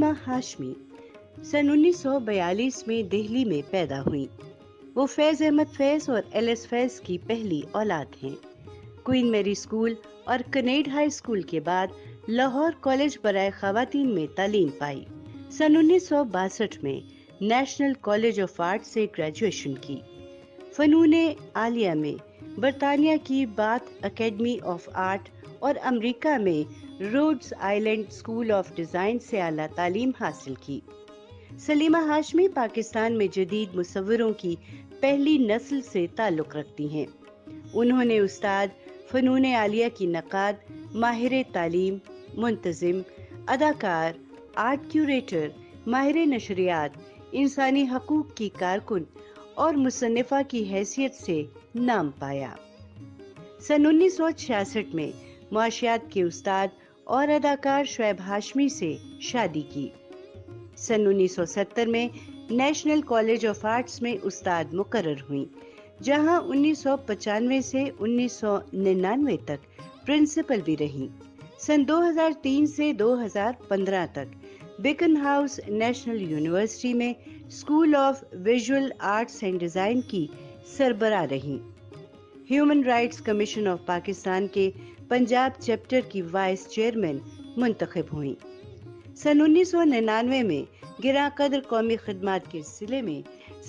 سلیمہ ہاشمی سن 1942 میں دہلی میں پیدا ہوئیں۔ وہ فیض احمد فیض اور ایل ایس فیض کی پہلی اولاد ہیں۔ کوئین میری اسکول اور کنیڈ ہائی اسکول کے بعد لاہور کالج برائے خواتین میں تعلیم پائی۔ سن 1962 میں نیشنل کالج آف آرٹ سے گریجویشن کی۔ فنون عالیہ میں برطانیہ کی باتھ اکیڈمی آف آرٹ اور امریکہ میں roads island school of design سے اعلیٰ تعلیم حاصل کی۔ سلیمہ ہاشمی پاکستان میں جدید مصوروں کی پہلی نسل سے تعلق رکھتی ہیں۔ انہوں نے استاد فنون عالیہ کی نقاد، ماہر تعلیم، منتظم، اداکار، آرٹ کیوریٹر، ماہر نشریات، انسانی حقوق کی کارکن اور مصنفہ کی حیثیت سے نام پایا۔ سن 1966 میں معاشیات کے استاد اور اداکار شعیب ہاشمی سے شادی کی۔ سن 1970 میں نیشنل کالج آف آرٹس میں استاد مقرر ہوئیں، جہاں 1995 سے 1999 تک پرنسپل بھی رہیں۔ سن 2003 سے 2015 تک بیکن ہاؤس نیشنل یونیورسٹی میں school of visual arts and design کی سربراہ رہیں۔ Human rights commission of Pakistan کے پنجاب چیپٹر کی وائس چیئرمین منتخب ہوئیں۔ سن 1999 میں گراں قدر قومی خدمات کے سلسلے میں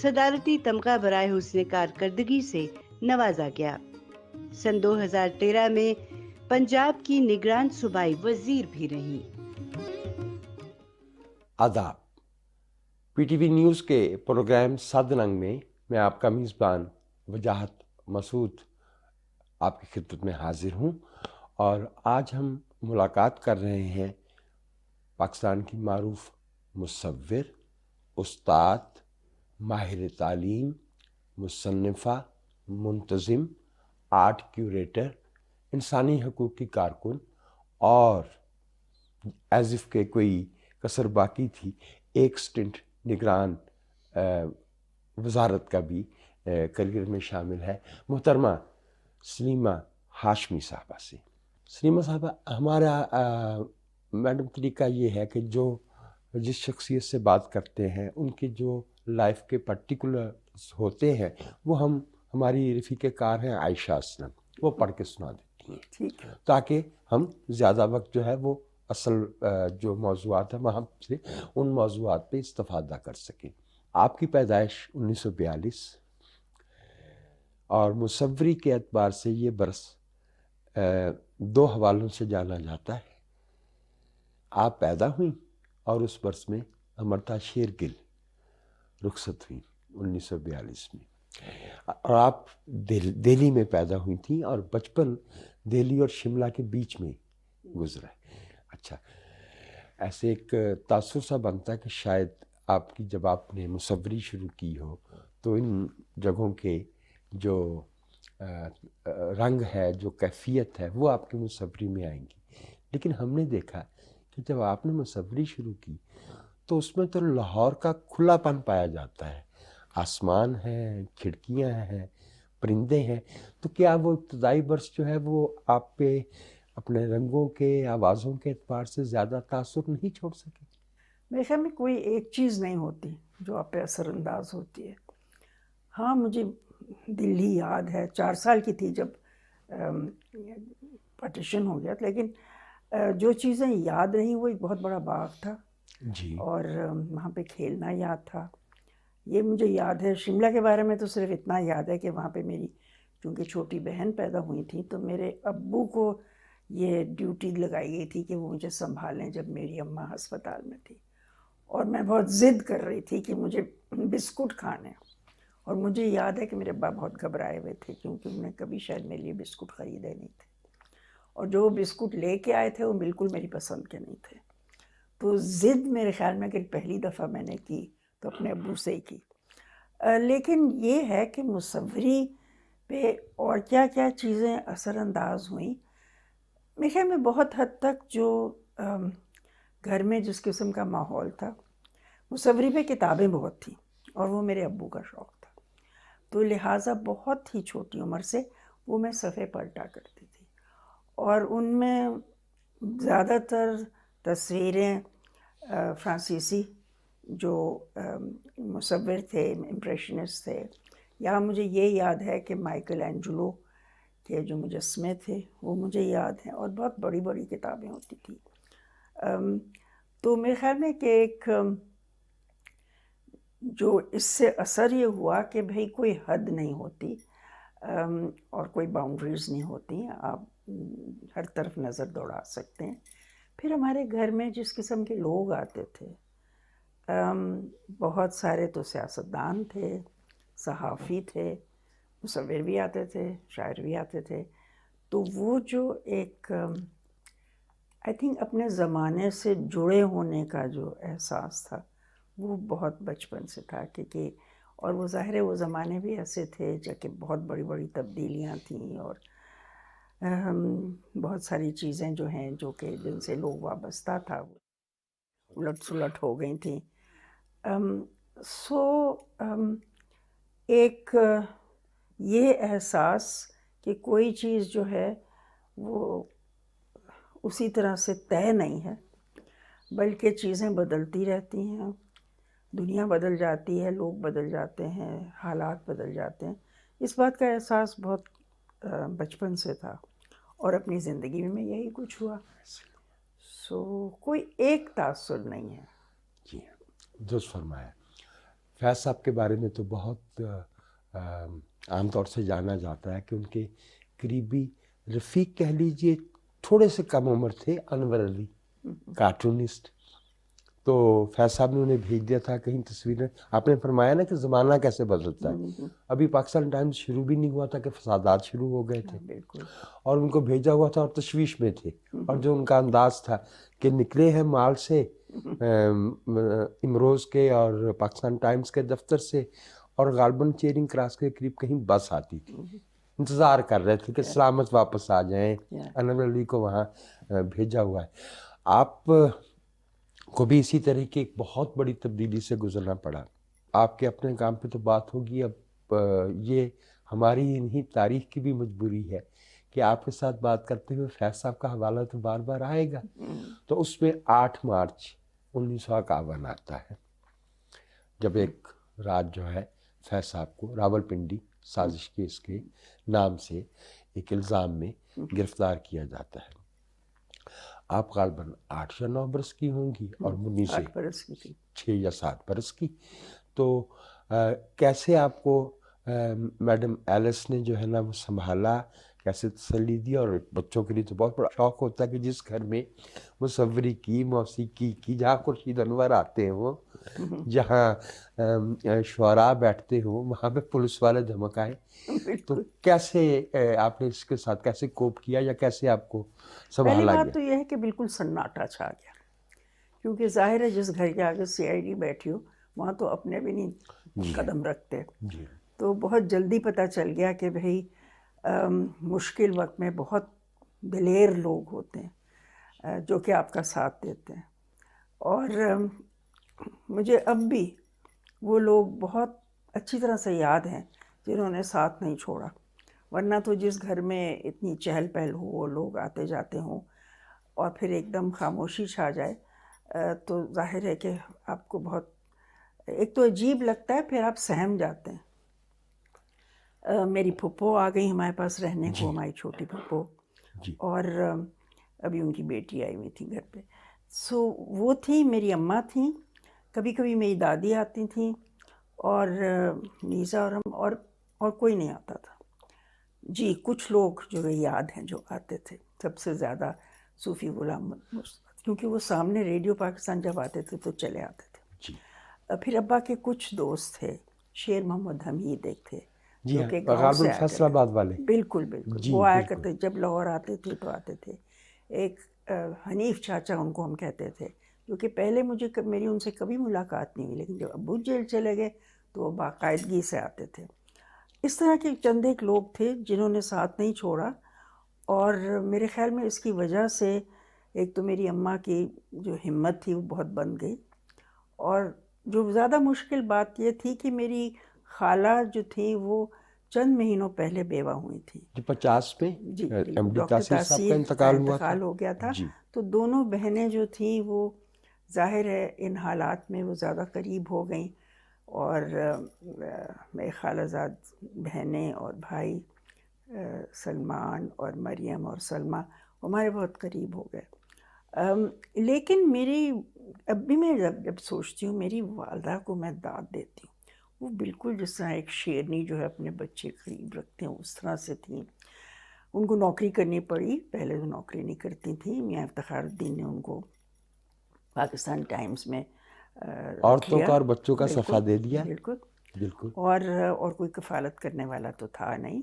صدارتی تمغہ برائے حسن کارکردگی سے نوازا گیا۔ سن 2013 میں پنجاب کی نگران صوبائی وزیر بھی رہیں۔ آداب۔ پی ٹی وی نیوز کے پروگرام سات ننگ میں آپ کا میزبان وجاہت مسعود آپ کی خدمت میں حاضر ہوں، اور آج ہم ملاقات کر رہے ہیں پاکستان کی معروف مصور، استاد، ماہر تعلیم، مصنفہ، منتظم، آرٹ کیوریٹر، انسانی حقوق کی کارکن، اور ایز اف کہ کوئی کسر باقی تھی، ایک سٹنٹ نگران وزارت کا بھی کریئر میں شامل ہے، محترمہ سلیمہ ہاشمی صاحبہ سے۔ سلیمہ صاحبہ، ہمارا میڈم طریقہ یہ ہے کہ جو جس شخصیت سے بات کرتے ہیں ان کے جو لائف کے پرٹیکولرز ہوتے ہیں وہ ہماری رفیق کار ہیں عائشہ اسلم، وہ پڑھ کے سنا دیتی ہیں، ٹھیک ہے، تاکہ ہم زیادہ وقت جو ہے وہ اصل جو موضوعات ہیں وہاں سے ان موضوعات پہ استفادہ کر سکیں۔ آپ کی پیدائش 1942 اور مصوری کے اعتبار سے یہ برس دو حوالوں سے جانا جاتا ہے۔ آپ پیدا ہوئیں اور اس برس میں امرتا شیرگل رخصت ہوئی 1942 میں، اور آپ دہلی میں پیدا ہوئی تھیں اور بچپن دہلی اور شملہ کے بیچ میں گزرا ہے۔ اچھا، ایسے ایک تاثر سا بنتا ہے کہ شاید آپ کی جب آپ نے مصوری شروع کی ہو تو ان جگہوں کے جو رنگ ہے، جو کیفیت ہے، وہ آپ کی مصوری میں آئیں گی۔ لیکن ہم نے دیکھا کہ جب آپ نے مصوری شروع کی تو اس میں تو لاہور کا کھلا پن پایا جاتا ہے، آسمان ہے، کھڑکیاں ہیں، پرندے ہیں، تو کیا وہ ابتدائی برس جو ہے وہ آپ پہ اپنے رنگوں کے، آوازوں کے اعتبار سے زیادہ تاثر نہیں چھوڑ سکے؟ میرے خیال میں کوئی ایک چیز نہیں ہوتی جو آپ پہ اثر انداز ہوتی ہے۔ ہاں، مجھے دلی یاد ہے، 4 سال کی تھی جب پارٹیشن ہو گیا، لیکن جو چیزیں یاد رہیں وہ ایک بہت بڑا باغ تھا جی، اور وہاں پہ کھیلنا یاد تھا۔ یہ مجھے یاد ہے۔ شملہ کے بارے میں تو صرف اتنا یاد ہے کہ وہاں پہ میری چونکہ چھوٹی بہن پیدا ہوئی تھی تو میرے ابو کو یہ ڈیوٹی لگائی گئی تھی کہ وہ مجھے سنبھالیں جب میری اماں ہسپتال میں تھی، اور میں بہت ضد کر رہی تھی کہ مجھے بسکٹ کھانے، اور مجھے یاد ہے کہ میرے ابا بہت گھبرائے ہوئے تھے کیونکہ انہیں کبھی شاید میرے لیے بسکٹ خریدے نہیں تھے، اور جو بسکٹ لے کے آئے تھے وہ بالکل میری پسند کے نہیں تھے۔ تو ضد میرے خیال میں کہ پہلی دفعہ میں نے کی تو اپنے ابو سے ہی کی۔ لیکن یہ ہے کہ مصوری پہ اور کیا کیا چیزیں اثر انداز ہوئیں، میرے خیال میں بہت حد تک جو گھر میں جس قسم کا ماحول تھا، مصوری پہ کتابیں بہت تھیں اور وہ میرے ابو کا شوق تھا، تو لہٰذا بہت ہی چھوٹی عمر سے وہ میں صفحے پلٹا کرتی تھی، اور ان میں زیادہ تر تصویریں فرانسیسی جو مصور تھے، امپریشنسٹ تھے. یا مجھے یہ یاد ہے کہ مائیکل اینجلو کے جو مجسمے تھے وہ مجھے یاد ہیں، اور بہت بڑی بڑی کتابیں ہوتی تھیں. تو میرے خیال میں کہ ایک جو اس سے اثر یہ ہوا کہ بھئی کوئی حد نہیں ہوتی اور کوئی باؤنڈریز نہیں ہوتی، آپ ہر طرف نظر دوڑا سکتے ہیں. پھر ہمارے گھر میں جس قسم کے لوگ آتے تھے، بہت سارے تو سیاستدان تھے، صحافی تھے، مصور بھی آتے تھے، شاعر بھی آتے تھے. تو وہ جو ایک آئی تھنک اپنے زمانے سے جڑے ہونے کا جو احساس تھا وہ بہت بچپن سے تھا. کیونکہ اور وہ ظاہر ہے وہ زمانے بھی ایسے تھے جب کہ بہت بڑی بڑی تبدیلیاں تھیں، اور بہت ساری چیزیں جو ہیں جو کہ جن سے لوگ وابستہ تھا وہ الٹ سلٹ ہو گئی تھیں. ایک یہ احساس کہ کوئی چیز جو ہے وہ اسی طرح سے طے نہیں ہے، بلکہ چیزیں بدلتی رہتی ہیں، دنیا بدل جاتی ہے، لوگ بدل جاتے ہیں، حالات بدل جاتے ہیں. اس بات کا احساس بہت بچپن سے تھا، اور اپنی زندگی میں یہی کچھ ہوا. کوئی ایک تاثر نہیں ہے. جی درست فرمایا. فیض صاحب کے بارے میں تو بہت عام طور سے جانا جاتا ہے کہ ان کے قریبی رفیق کہہ لیجئے تھوڑے سے کم عمر تھے، انور علی کارٹونسٹ. تو فیض صاحب نے انہیں بھیج دیا تھا کہیں تصویریں. آپ نے فرمایا نا کہ زمانہ کیسے بدلتا ہے. ابھی پاکستان ٹائمز شروع بھی نہیں ہوا تھا کہ فسادات شروع ہو گئے تھے، بالکل. اور ان کو بھیجا ہوا تھا اور تشویش میں تھے. اور جو ان کا انداز تھا کہ نکلے ہیں مال سے، امروز کے اور پاکستان ٹائمز کے دفتر سے، اور غالباً چیرنگ کراس کے قریب کہیں بس آتی تھی، انتظار کر رہے تھے کہ سلامت واپس آ جائیں. انور علی کو وہاں بھیجا ہوا ہے. آپ کو بھی اسی طرح کی ایک بہت بڑی تبدیلی سے گزرنا پڑا. آپ کے اپنے کام پہ تو بات ہوگی. اب یہ ہماری انہی تاریخ کی بھی مجبوری ہے کہ آپ کے ساتھ بات کرتے ہوئے فیض صاحب کا حوالہ تو بار بار آئے گا. تو اس میں 8 مارچ 1951 آتا ہے، جب ایک رات جو ہے فیض صاحب کو راول پنڈی سازش کیس کے نام سے ایک الزام میں گرفتار کیا جاتا ہے. آپ غالباً 8 یا 9 برس کی ہوں گی اور منی سے 8 برس کی تھی. 6 یا 7 برس کی. تو کیسے آپ کو میڈم ایلس نے جو ہے نا وہ سنبھالا، کیسے تسلی دی؟ اور بچوں کے لیے تو بہت بڑا شوق ہوتا ہے کہ جس گھر میں مصوری کی، موسیقی کی، جہاں خورشید انور آتے ہیں، وہ جہاں شعراء بیٹھتے ہوں، وہاں پہ پولیس والے دھمک آئے. تو کیسے آپ نے اس کے ساتھ کیسے کوپ کیا، یا کیسے آپ کو پہلی سنبھالا بات گیا؟ تو یہ ہے کہ بالکل سناٹا چھا گیا، کیونکہ ظاہر ہے جس گھر کے آگے CID بیٹھی ہو وہاں تو اپنے بھی نہیں قدم رکھتے. جی تو بہت جلدی پتہ چل گیا کہ بھئی مشکل وقت میں بہت دلیر لوگ ہوتے ہیں جو کہ آپ کا ساتھ دیتے ہیں. اور مجھے اب بھی وہ لوگ بہت اچھی طرح سے یاد ہیں جنہوں نے ساتھ نہیں چھوڑا. ورنہ تو جس گھر میں اتنی چہل پہل ہو، وہ لوگ آتے جاتے ہوں، اور پھر ایک دم خاموشی چھا جائے، تو ظاہر ہے کہ آپ کو بہت ایک تو عجیب لگتا ہے، پھر آپ سہم جاتے ہیں. میری پھپھو آ گئی ہمارے پاس رہنے کو، ہماری چھوٹی پھپھو، جی اور ابھی ان کی بیٹی آئی ہوئی تھی گھر پہ. وہ تھیں، میری اماں تھیں، کبھی کبھی میری دادی آتی تھیں، اور میزا اور ہم، اور کوئی نہیں آتا تھا. جی کچھ لوگ جو یاد ہیں جو آتے تھے، سب سے زیادہ صوفی غلام مصطفیٰ، کیونکہ وہ سامنے ریڈیو پاکستان جب آتے تھے تو چلے آتے تھے. جی پھر ابا کے کچھ دوست تھے، شیر محمد حمید ایک تھے جی جو ہاں، کہ گاؤں غالباً سے آیا فیصل آباد والے. بالکل بالکل جی وہ آیا بالکل. کرتے، جب لاہور آتے تھے تو آتے تھے. ایک حنیف چاچا ان کو ہم کہتے تھے، جو کہ پہلے میری ان سے کبھی ملاقات نہیں ہوئی، لیکن جب ابو جیل چلے گئے تو وہ باقاعدگی سے آتے تھے. اس طرح کے چند ایک لوگ تھے جنہوں نے ساتھ نہیں چھوڑا. اور میرے خیال میں اس کی وجہ سے ایک تو میری اماں کی جو ہمت تھی وہ بہت بن گئی، اور جو زیادہ مشکل بات یہ تھی کہ میری خالہ جو تھیں وہ چند مہینوں پہلے بیوہ ہوئی تھیں. جی 50 میں جی ایم ڈی ڈاکٹر تاثیر صاحب کا تاثیر کا انتقال ہوا تھا. انتقال ہو گیا تھا. جی تو دونوں بہنیں جو تھیں وہ ظاہر ہے ان حالات میں وہ زیادہ قریب ہو گئیں، اور میرے خالہ زاد بہنیں اور بھائی سلمان اور مریم اور سلمہ ہمارے بہت قریب ہو گئے۔ لیکن میری اب بھی میں جب سوچتی ہوں، میری والدہ کو میں داد دیتی ہوں، وہ بالکل جس طرح ایک شیرنی جو ہے اپنے بچے قریب رکھتے ہیں اس طرح سے تھیں۔ ان کو نوکری کرنی پڑی، پہلے تو نوکری نہیں کرتی تھیں، میاں افتخار الدین نے ان کو پاکستان ٹائمز میں رکھ عورتوں لیا۔ کا اور بچوں کا بالکل صفحہ دے دیا۔ بالکل، بالکل۔ اور کوئی کفالت کرنے والا تو تھا نہیں۔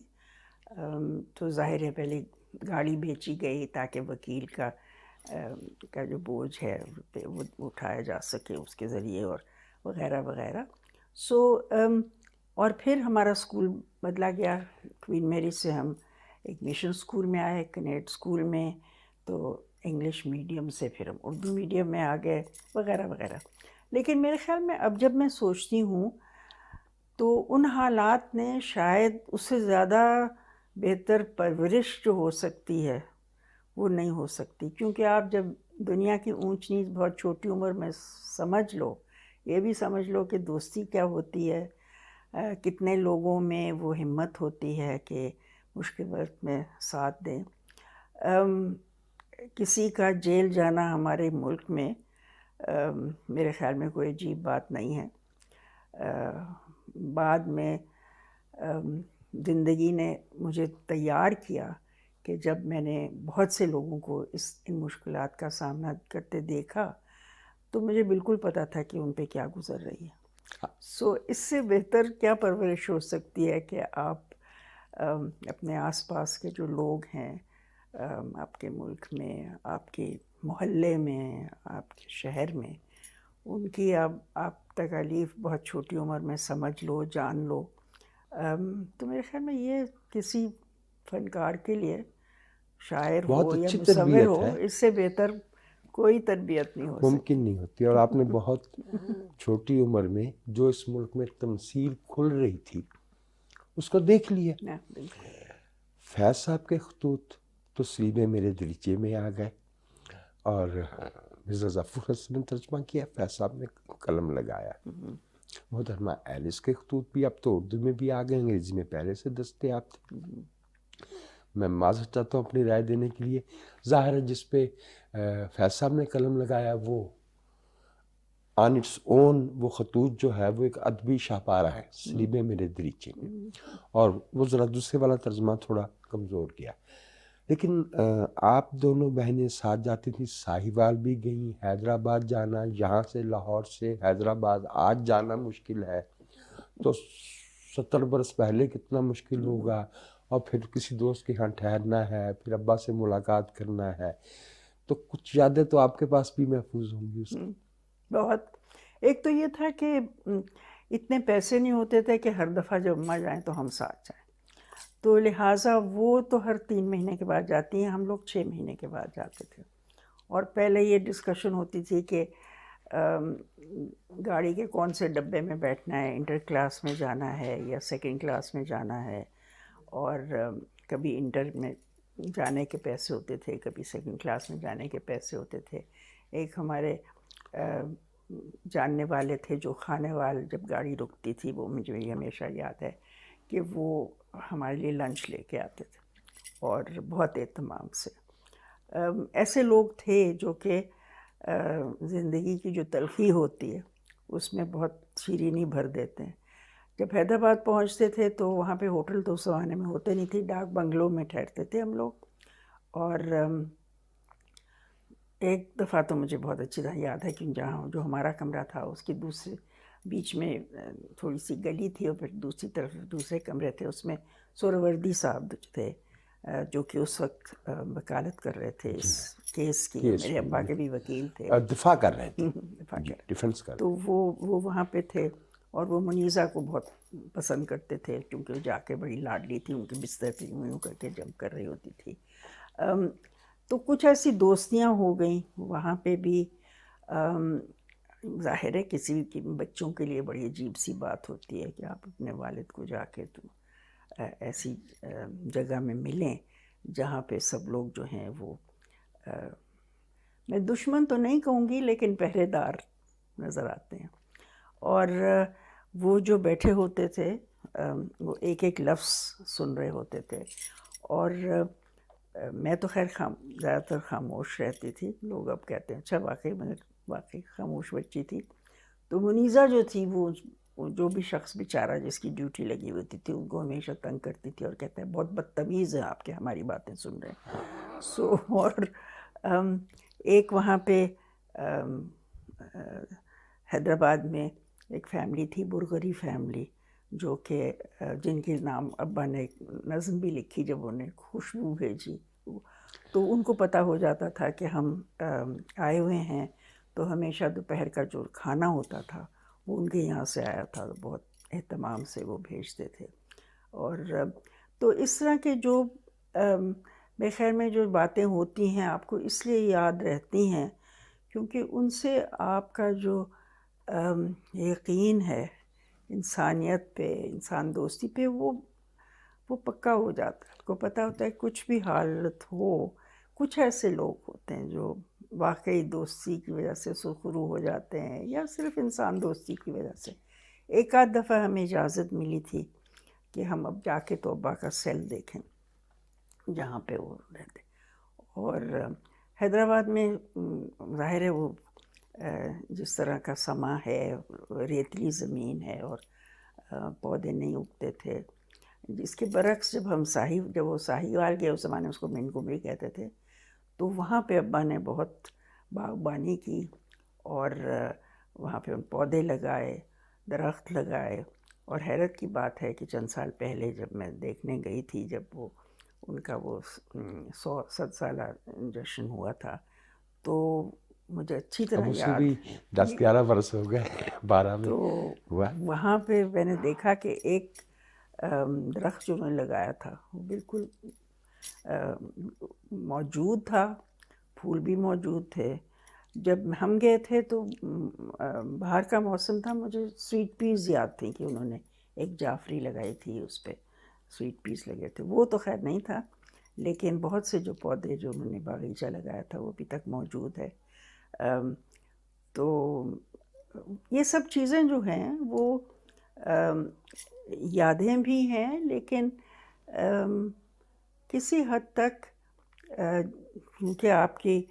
تو ظاہر ہے پہلے گاڑی بیچی گئی تاکہ وکیل کا جو بوجھ ہے وہ اٹھایا جا سکے اس کے ذریعے، اور وغیرہ وغیرہ۔ اور پھر ہمارا اسکول بدلا گیا، کوئین میری سے ہم ایک مشن اسکول میں آئے، کنیڈ اسکول میں، تو انگلش میڈیم سے پھر ہم اردو میڈیم میں آ گئے، وغیرہ وغیرہ۔ لیکن میرے خیال میں اب جب میں سوچتی ہوں تو ان حالات نے شاید اس سے زیادہ بہتر پرورش جو ہو سکتی ہے وہ نہیں ہو سکتی، کیونکہ آپ جب دنیا کی اونچ نیچ بہت چھوٹی عمر میں سمجھ لو، یہ بھی سمجھ لو کہ دوستی کیا ہوتی ہے، کتنے لوگوں میں وہ ہمت ہوتی ہے کہ مشکل وقت میں ساتھ دیں۔ کسی کا جیل جانا ہمارے ملک میں میرے خیال میں کوئی عجیب بات نہیں ہے۔ بعد میں زندگی نے مجھے تیار کیا کہ جب میں نے بہت سے لوگوں کو ان مشکلات کا سامنا کرتے دیکھا تو مجھے بالکل پتہ تھا کہ ان پہ کیا گزر رہی ہے۔ اس سے بہتر کیا پرورش ہو سکتی ہے کہ آپ اپنے آس پاس کے جو لوگ ہیں، آپ کے ملک میں، آپ کے محلے میں، آپ کے شہر میں، ان کی آپ تکالیف بہت چھوٹی عمر میں سمجھ لو، جان لو۔ تو میرے خیال میں یہ کسی فنکار کے لیے، شاعر ہو بہت یا اچھی مصور تربیت ہو، ہے، اس سے بہتر کوئی تربیت نہیں ہو سکتی۔ ممکن نہیں ہوتی۔ اور آپ نے بہت چھوٹی عمر میں جو اس ملک میں تمثیل کھل رہی تھی اس کو دیکھ لیا۔ بالکل۔ فیض صاحب کے خطوط تو سلیبے میرے دریچے میں آ گئے، اور مرزا ظفر حسن نے ترجمہ کیا، فیض صاحب نے قلم لگایا۔ محترمہ ایلس کے خطوط بھی اب تو اردو میں بھی آ گئے، انگریزی میں پہلے سے دستیاب تھے۔ میں معذرت چاہتا ہوں اپنی رائے دینے کے لیے۔ ظاہر ہے جس پہ فیض صاحب نے قلم لگایا وہ آن اٹس اون، وہ خطوط جو ہے وہ ایک ادبی شاہپارہ ہے، سلیبے میرے دریچے میں، اور وہ ذرا دوسرے والا ترجمہ تھوڑا کمزور کیا۔ لیکن آپ دونوں بہنیں ساتھ جاتی تھیں، ساہیوال بھی گئیں، حیدرآباد جانا، یہاں سے لاہور سے حیدرآباد آج جانا مشکل ہے، تو 70 برس پہلے کتنا مشکل ہوگا، اور پھر کسی دوست کے ہاں ٹھہرنا ہے، پھر ابا سے ملاقات کرنا ہے، تو کچھ یادیں تو آپ کے پاس بھی محفوظ ہوں گی اس کی۔ بہت۔ ایک تو یہ تھا کہ اتنے پیسے نہیں ہوتے تھے کہ ہر دفعہ جب اماں جائیں تو ہم ساتھ جائیں، تو لہٰذا وہ تو ہر 3 مہینے کے بعد جاتی ہیں، ہم لوگ 6 مہینے کے بعد جاتے تھے۔ اور پہلے یہ ڈسکشن ہوتی تھی کہ گاڑی کے کون سے ڈبے میں بیٹھنا ہے، انٹر کلاس میں جانا ہے یا سیکنڈ کلاس میں جانا ہے، اور کبھی انٹر میں جانے کے پیسے ہوتے تھے، کبھی سیکنڈ کلاس میں جانے کے پیسے ہوتے تھے۔ ایک ہمارے جاننے والے تھے جو خانے وال، جب گاڑی رکتی تھی وہ مجھے ہمیشہ یاد ہے کہ وہ ہمارے لیے لنچ لے کے آتے تھے، اور بہت اہتمام سے۔ ایسے لوگ تھے جو کہ زندگی کی جو تلخی ہوتی ہے اس میں بہت شیرینی بھر دیتے ہیں۔ جب حیدرآباد پہنچتے تھے تو وہاں پہ ہوٹل تو اس زمانے میں ہوتے نہیں تھے، ڈاک بنگلوں میں ٹھہرتے تھے ہم لوگ۔ اور ایک دفعہ تو مجھے بہت اچھی طرح یاد ہے کہ جہاں جو ہمارا کمرہ تھا اس کے دوسرے بیچ میں تھوڑی سی گلی تھی، اور پھر دوسری طرف دوسرے کمرے تھے، اس میں سہروردی صاحب تھے جو کہ اس وقت وکالت کر رہے تھے اس کیس کی، میرے ابا کے بھی وکیل تھے، دفاع کر رہے تھے، دفاع کر، ڈیفنس کر۔ تو وہ وہاں پہ تھے، اور وہ منیزہ کو بہت پسند کرتے تھے کیونکہ وہ جا کے بڑی لاڈلی تھی، ان کے بستر پہ یوں کر کے جمپ کر رہی ہوتی تھی۔ تو کچھ ایسی دوستیاں ہو گئیں وہاں پہ بھی۔ ظاہر ہے کسی بچوں کے لیے بڑی عجیب سی بات ہوتی ہے کہ آپ اپنے والد کو جا کے تو ایسی جگہ میں ملیں جہاں پہ سب لوگ جو ہیں وہ میں دشمن تو نہیں کہوں گی لیکن پہرے دار نظر آتے ہیں. اور وہ جو بیٹھے ہوتے تھے وہ ایک ایک لفظ سن رہے ہوتے تھے. اور میں تو خیر زیادہ تر خاموش رہتی تھی. لوگ اب کہتے ہیں اچھا واقعی خاموش بچی تھی. تو منیزہ جو تھی وہ جو بھی شخص بیچارہ جس کی ڈیوٹی لگی ہوتی تھی ان کو ہمیشہ تنگ کرتی تھی اور کہتے ہیں بہت بدتمیز ہیں آپ کے ہماری باتیں سن رہے ہیں. اور ایک وہاں پہ حیدرآباد میں ایک فیملی تھی، برغری فیملی، جو کہ جن کے نام ابا نے ایک نظم بھی لکھی جب انہیں خوشبو بھیجی. تو ان کو پتہ ہو جاتا تھا کہ ہم آئے ہوئے ہیں، تو ہمیشہ دوپہر کا جو کھانا ہوتا تھا وہ ان کے یہاں سے آیا تھا. بہت اہتمام سے وہ بھیجتے تھے. اور تو اس طرح کے جو بے خیر میں جو باتیں ہوتی ہیں آپ کو اس لیے یاد رہتی ہیں کیونکہ ان سے آپ کا جو یقین ہے انسانیت پہ، انسان دوستی پہ، وہ پکا ہو جاتا ہے. آپ کو پتہ ہوتا ہے کچھ بھی حالت ہو، کچھ ایسے لوگ ہوتے ہیں جو واقعی دوستی کی وجہ سے سرخرو ہو جاتے ہیں یا صرف انسان دوستی کی وجہ سے. ایک آدھ دفعہ ہمیں اجازت ملی تھی کہ ہم اب جا کے تو ابا کا سیل دیکھیں جہاں پہ وہ رہتے. اور حیدرآباد میں ظاہر ہے وہ جس طرح کا سما ہے، ریتلی زمین ہے اور پودے نہیں اگتے تھے، جس کے برعکس جب وہ ساہیوال گئے، اس زمانے میں اس کو مین کمری کہتے تھے، تو وہاں پہ ابا نے بہت باغبانی کی اور وہاں پہ پودے لگائے، درخت لگائے. اور حیرت کی بات ہے کہ چند سال پہلے جب میں دیکھنے گئی تھی، جب وہ ان کا وہ 100 سالہ جشن ہوا تھا، تو مجھے اچھی طرح اب اس سے یاد بھی 10-11 برس ہو گئے، 12 میں تو ہوا. وہاں پہ میں نے دیکھا کہ ایک درخت جو انہوں نے لگایا تھا وہ بالکل موجود تھا، پھول بھی موجود تھے. جب ہم گئے تھے تو باہر کا موسم تھا. مجھے سویٹ پیز یاد تھیں کہ انہوں نے ایک جعفری لگائی تھی، اس پہ سویٹ پیز لگے تھے. وہ تو خیر نہیں تھا، لیکن بہت سے جو پودے جو انہوں نے باغیچہ لگایا تھا وہ ابھی تک موجود ہے. تو یہ سب چیزیں جو ہیں وہ یادیں بھی ہیں، لیکن کسی حد تک کیونکہ آپ کی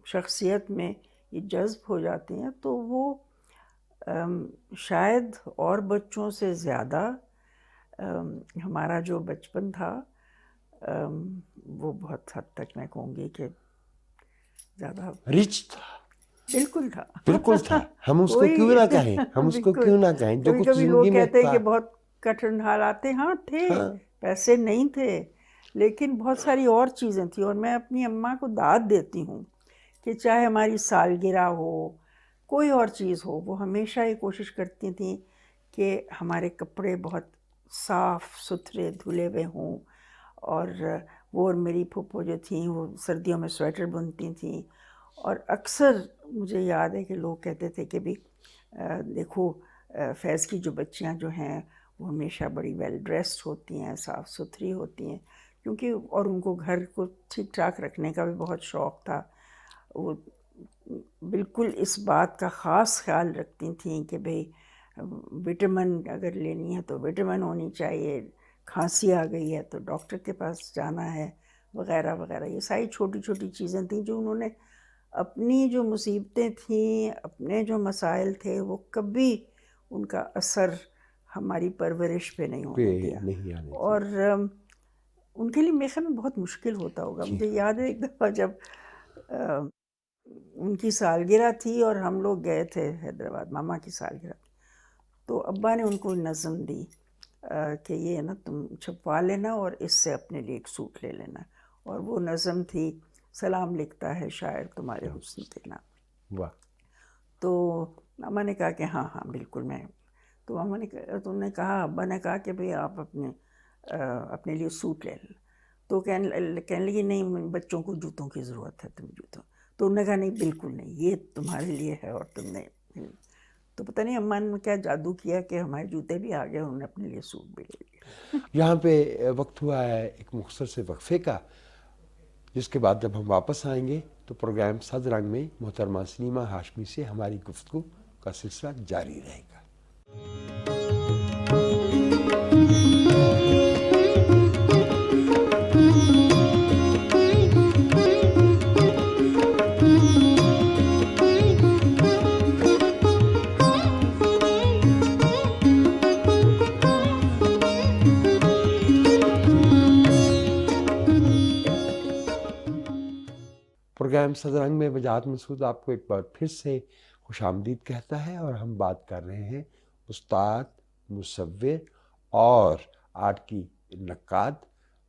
شخصیت میں یہ جذب ہو جاتے ہیں تو وہ شاید اور بچوں سے زیادہ ہمارا جو بچپن تھا وہ بہت حد تک میں کہوں گی کہ زیادہ رچ تھا، بالکل تھا. بالکل تھا. ہم اس کو کیوں نہ کہیں، ہم اس کو کیوں نہ کہیں جو کبھی کچھ کبھی لوگ زندگی میں کہتے ہیں تھا. کہ بہت کٹھن حالات تھے. ہاں تھے، ہاں، پیسے نہیں تھے، لیکن بہت ساری اور چیزیں تھیں. اور میں اپنی اماں کو داد دیتی ہوں کہ چاہے ہماری سالگرہ ہو، کوئی اور چیز ہو، وہ ہمیشہ یہ کوشش کرتی تھیں کہ ہمارے کپڑے بہت صاف ستھرے دھلے ہوئے ہوں. اور وہ اور میری پھپھو جو تھیں وہ سردیوں میں سویٹر بنتی تھیں. اور اکثر مجھے یاد ہے کہ لوگ کہتے تھے کہ بھی دیکھو فیض کی جو بچیاں جو ہیں وہ ہمیشہ بڑی ویل ڈریسڈ ہوتی ہیں، صاف ستھری ہوتی ہیں، کیونکہ اور ان کو گھر کو ٹھیک ٹھاک رکھنے کا بھی بہت شوق تھا. وہ بالکل اس بات کا خاص خیال رکھتی تھیں کہ بھئی وٹامن اگر لینی ہے تو وٹامن ہونی چاہیے، کھانسی آ گئی ہے تو ڈاکٹر کے پاس جانا ہے، وغیرہ وغیرہ. یہ ساری چھوٹی چھوٹی چیزیں تھیں جو انہوں نے اپنی جو مصیبتیں تھیں، اپنے جو مسائل تھے، وہ کبھی ان کا اثر ہماری پرورش پہ نہیں ہونے دیا. نہیں آنے دیا. اور ان کے لیے میرے خیال میں بہت مشکل ہوتا ہوگا. مجھے یاد ہے ایک دفعہ جب ان کی سالگرہ تھی اور ہم لوگ گئے تھے حیدرآباد، ماما کی سالگرہ تھی، تو ابا نے ان کو نظم دی کہ یہ نا تم چھپوا لینا اور اس سے اپنے لیے ایک سوٹ لے لینا. اور وہ نظم تھی سلام لکھتا ہے شاعر تمہارے حسن کے نام. واہ. تو ماما نے کہا کہ ہاں ہاں بالکل میں. تو ماما نے کہا ابا نے کہا کہ بھئی آپ اپنے لیے سوٹ لے لینا. تو کہنے لگی نہیں بچوں کو جوتوں کی ضرورت ہے، تم جوتوں. تو انہوں نے کہا نہیں بالکل نہیں، یہ تمہارے لیے ہے اور تم نے. تو پتہ نہیں اماں نے کیا جادو کیا کہ ہمارے جوتے بھی آ گئے، انہوں نے اپنے لیے سوٹ بھی لے لیا. یہاں پہ وقت ہوا ہے ایک مختصر سے وقفے کا، جس کے بعد جب ہم واپس آئیں گے تو پروگرام صد رنگ میں محترمہ سلیمہ ہاشمی سے ہماری گفتگو کا سلسلہ جاری رہے گا۔ پروگرام صد رنگ میں وجاہت مسعود آپ کو ایک بار پھر سے خوش آمدید کہتا ہے، اور ہم بات کر رہے ہیں استاد، مصور اور آرٹ کی نقاد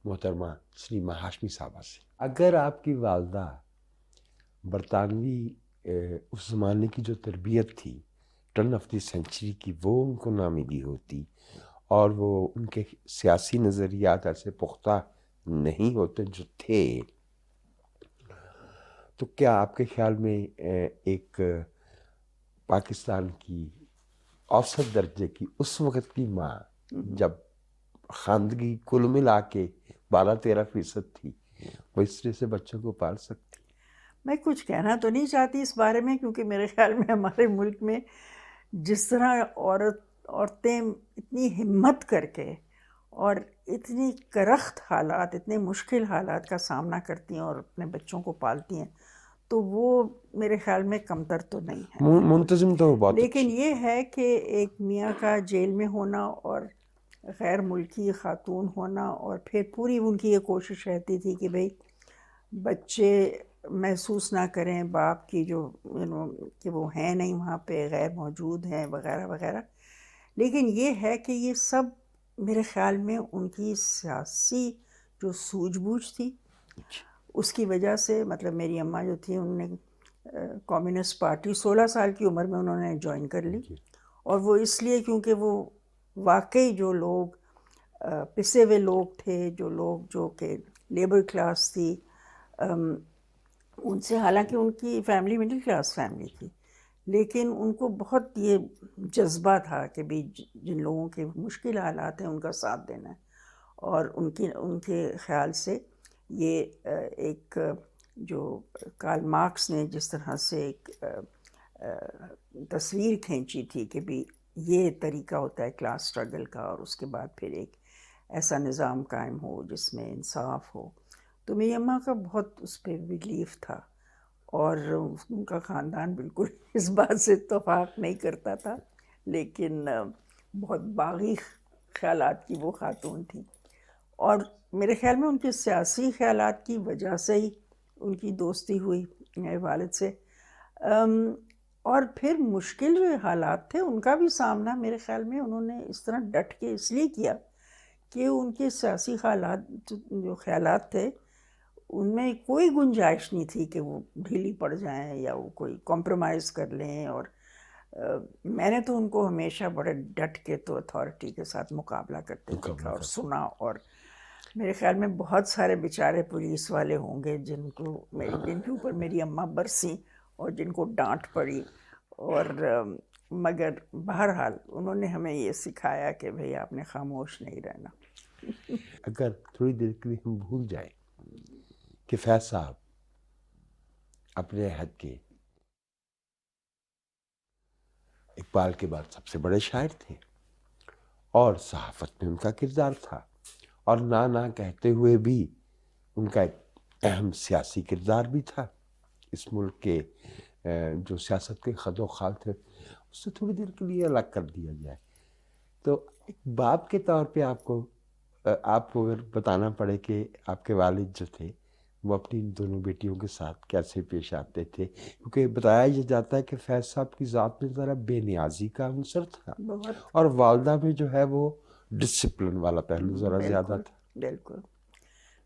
محترمہ سلیمہ ہاشمی صاحبہ سے۔ اگر آپ کی والدہ برطانوی اس زمانے کی جو تربیت تھی ٹرن آف دی سینچری کی وہ ان کو نہ ملی ہوتی، اور وہ ان کے سیاسی نظریات ایسے پختہ نہیں ہوتے جو تھے، تو کیا آپ کے خیال میں ایک پاکستان کی اوسط درجے کی اس وقت کی ماں جب خواندگی کل ملا کے 12-13% تھی، وہ اس طرح سے بچوں کو پال سکتی؟ میں کچھ کہنا تو نہیں چاہتی اس بارے میں، کیونکہ میرے خیال میں ہمارے ملک میں جس طرح عورتیں اتنی ہمت کر کے اور اتنی کرخت حالات، اتنے مشکل حالات کا سامنا کرتی ہیں اور اپنے بچوں کو پالتی ہیں، تو وہ میرے خیال میں کمتر تو نہیں ہے، منتظم تو بہت لیکن یہ ہے کہ ایک میاں کا جیل میں ہونا اور غیر ملکی خاتون ہونا، اور پھر پوری ان کی یہ کوشش رہتی تھی کہ بھئی بچے محسوس نہ کریں باپ کی جو کہ وہ ہیں نہیں وہاں پہ، غیر موجود ہیں وغیرہ وغیرہ۔ لیکن یہ ہے کہ یہ سب میرے خیال میں ان کی سیاسی جو سوجھ بوجھ تھی اس کی وجہ سے، مطلب میری اماں جو تھی انہوں نے کمیونسٹ پارٹی 16 سال کی عمر میں انہوں نے جوائن کر لی، اور وہ اس لیے کیونکہ وہ واقعی جو لوگ پسے ہوئے لوگ تھے، جو کہ لیبر کلاس تھی، ان سے، حالانکہ ان کی فیملی مڈل کلاس فیملی تھی، لیکن ان کو بہت یہ جذبہ تھا کہ بھی جن لوگوں کے مشکل حالات ہیں ان کا ساتھ دینا ہے، اور ان کے خیال سے یہ ایک جو کارل مارکس نے جس طرح سے ایک تصویر کھینچی تھی کہ بھی یہ طریقہ ہوتا ہے کلاس سٹرگل کا، اور اس کے بعد پھر ایک ایسا نظام قائم ہو جس میں انصاف ہو، تو میری اماں کا بہت اس پہ بلیف تھا، اور ان کا خاندان بالکل اس بات سے اتفاق نہیں کرتا تھا، لیکن بہت باغی خیالات کی وہ خاتون تھی، اور میرے خیال میں ان کے سیاسی خیالات کی وجہ سے ہی ان کی دوستی ہوئی میرے والد سے، اور پھر مشکل جو حالات تھے ان کا بھی سامنا میرے خیال میں انہوں نے اس طرح ڈٹ کے اس لیے کیا کہ ان کے سیاسی حالات جو خیالات تھے ان میں کوئی گنجائش نہیں تھی کہ وہ ڈھیلی پڑ جائیں یا وہ کوئی کمپرومائز کر لیں، اور میں نے تو ان کو ہمیشہ بڑے ڈٹ کے تو اتھارٹی کے ساتھ مقابلہ کرتے دیکھا اور سنا، اور میرے خیال میں بہت سارے بیچارے پولیس والے ہوں گے جن کے اوپر میری اماں برسیں اور جن کو ڈانٹ پڑی، اور مگر بہرحال انہوں نے ہمیں یہ سکھایا کہ بھئی آپ نے خاموش نہیں رہنا۔ اگر تھوڑی دیر کے لیے ہم بھول جائیں کہ فیض صاحب اپنے عہد کے اقبال کے بعد سب سے بڑے شاعر تھے، اور صحافت میں ان کا کردار تھا، اور نہ کہتے ہوئے بھی ان کا ایک اہم سیاسی کردار بھی تھا اس ملک کے جو سیاست کے خد و خال تھے اس سے تھوڑی دیر کے لیے الگ کر دیا جائے تو ایک باپ کے طور پہ آپ کو اگر بتانا پڑے کہ آپ کے والد جو تھے وہ اپنی دونوں بیٹیوں کے ساتھ کیسے پیش آتے تھے، کیونکہ بتایا یہ جاتا ہے کہ فیض صاحب کی ذات میں ذرا بے نیازی کا عنصر تھا، اور والدہ میں جو ہے وہ ڈسپلن والا پہلو ذرا زیادہ تھا۔ بالکل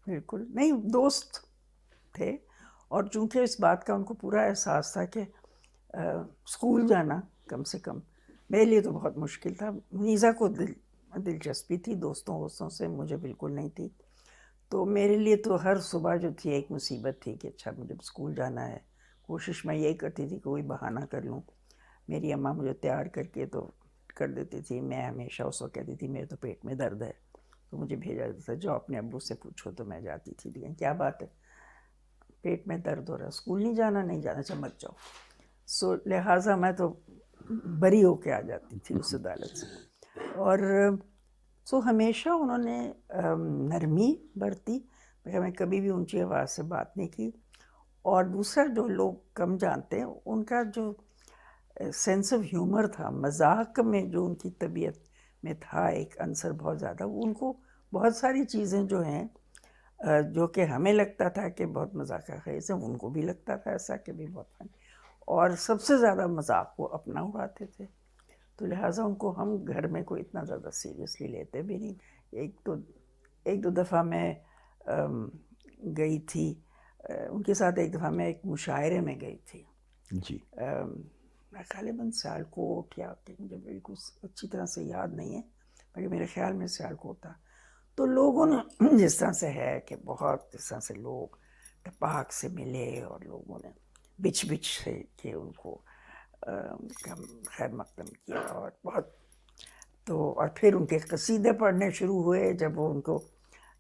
بالکل نہیں، دوست تھے، اور چونکہ اس بات کا ان کو پورا احساس تھا کہ اسکول جانا کم سے کم میرے لیے تو بہت مشکل تھا، نیزا کو دلچسپی تھی دوستوں سے، مجھے بالکل نہیں تھی، تو میرے لیے تو ہر صبح جو تھی ایک مصیبت تھی کہ اچھا مجھے اسکول جانا ہے، کوشش میں یہی کرتی تھی کہ کوئی بہانہ کر لوں، میری اماں مجھے تیار کر کے تو کر دیتی تھی، میں ہمیشہ اس وقت کہتی تھی میرے تو پیٹ میں درد ہے تو مجھے بھیجا جاتا تھا، جو اپنے ابو سے پوچھو، تو میں جاتی تھی، لیکن کیا بات ہے پیٹ میں درد ہو رہا ہے، اسکول نہیں جانا، نہیں جانا، اچھا مت جاؤ. سو لہٰذا میں تو بری ہو کے آ جاتی تھی اس عدالت سے. اور سو ہمیشہ انہوں نے نرمی برتی، میں کبھی بھی اونچی آواز سے بات نہیں کی. اور دوسرا جو لوگ کم جانتے ہیں ان کا جو سینس آف ہیومر تھا، مذاق میں جو ان کی طبیعت میں تھا ایک عنصر بہت زیادہ، وہ ان کو بہت ساری چیزیں جو ہیں جو کہ ہمیں لگتا تھا کہ بہت مذاق خیز ہے، ان کو بھی لگتا تھا ایسا کہ بھی بہت فن. اور سب سے زیادہ مذاق وہ اپنا اڑاتے تھے، تو لہٰذا ان کو ہم گھر میں کوئی اتنا زیادہ سیریسلی لیتے بھی نہیں. ایک دو دفعہ میں گئی تھی ان کے ساتھ، ایک دفعہ میں ایک مشاعرے میں گئی تھی جی. غالباً سیالکوٹ، یا مجھے بالکل اچھی طرح سے یاد نہیں ہے، مگر میرے خیال میں سیالکوٹ تھا. تو لوگوں نے جس طرح سے ہے کہ بہت اس طرح سے لوگ ٹپاک سے ملے، اور لوگوں نے بچ سے کہ ان کو خیر مقدم کیا، اور بہت تو اور پھر ان کے قصیدے پڑھنے شروع ہوئے جب وہ ان کو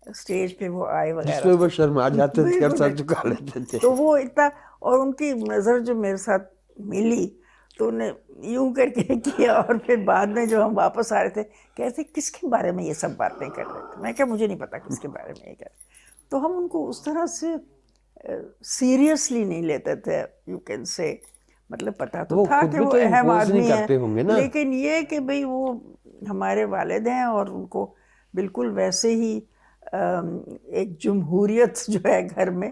اسٹیج پہ وہ آئے وغیرہ، جس میں وہ شرما جاتے تھے اور سر جھکا لیتے تھے. تو وہ اتنا، اور ان کی نظر جو میرے ساتھ ملی تو انہیں یوں کر کے کیا، اور پھر بعد میں جو ہم واپس آ رہے تھے کہتے کس کے بارے میں یہ سب باتیں کر رہے تھے. میں کہا مجھے نہیں پتا کس کے بارے میں یہ کر رہے. تو ہم ان کو اس طرح سے سیریسلی نہیں لیتے تھے، یو کین سے، مطلب پتا تو تھا کہ وہ اہم آدمی ہے، لیکن یہ کہ بھئی وہ ہمارے والد ہیں اور ان کو بالکل ویسے ہی ایک جمہوریت جو ہے گھر میں،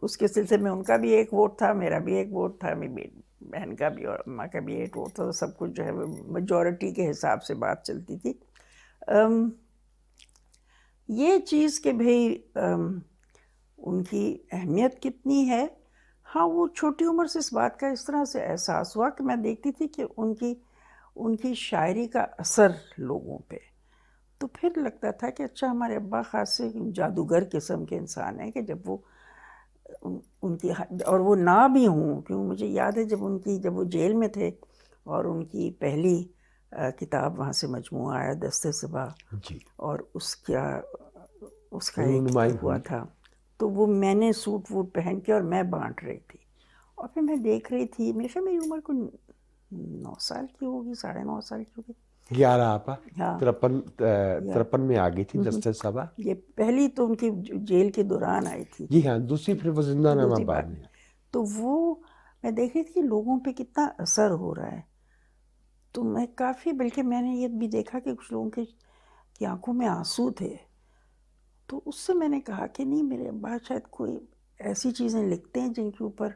اس کے سلسلے میں ان کا بھی ایک ووٹ تھا، میرا بھی ایک ووٹ تھا، میری بہن کا بھی اور اماں کا بھی ایک ووٹ تھا. سب کچھ جو ہے میجورٹی کے حساب سے بات چلتی تھی. یہ چیز کہ بھئی ان کی اہمیت کتنی ہے، ہاں وہ چھوٹی عمر سے اس بات کا اس طرح سے احساس ہوا کہ میں دیکھتی تھی کہ ان کی شاعری کا اثر لوگوں پہ. تو پھر لگتا تھا کہ اچھا ہمارے ابا خاصے جادوگر قسم کے انسان ہیں کہ جب وہ ان کی، اور وہ نہ بھی ہوں، کیوں مجھے یاد ہے جب وہ جیل میں تھے اور ان کی پہلی کتاب وہاں سے مجموعہ آیا دست صبا، جی. اور اس کا ایک ہوا تھا، تو وہ میں نے سوٹ ووٹ پہن کے اور میں بانٹ رہی تھی. اور پھر میں دیکھ رہی تھی، میرے خیال میری عمر کو 9 سال کی ہوگی، 9.5 سال کی ہوگی. 11 آپا 53 میں آ گئی تھی دست صبا. یہ پہلی تو ان کی جیل کے دوران آئی تھی. جی ہاں، دوسری پھر وہ زندہ نامہ بعد میں. تو وہ میں دیکھ رہی تھی کہ لوگوں پہ کتنا اثر ہو رہا ہے. تو میں کافی، بلکہ میں نے یہ بھی دیکھا کہ کچھ لوگوں کی آنکھوں میں آنسو تھے. تو اس سے میں نے کہا کہ نہیں، میرے ابا شاید کوئی ایسی چیزیں لکھتے ہیں جن کے اوپر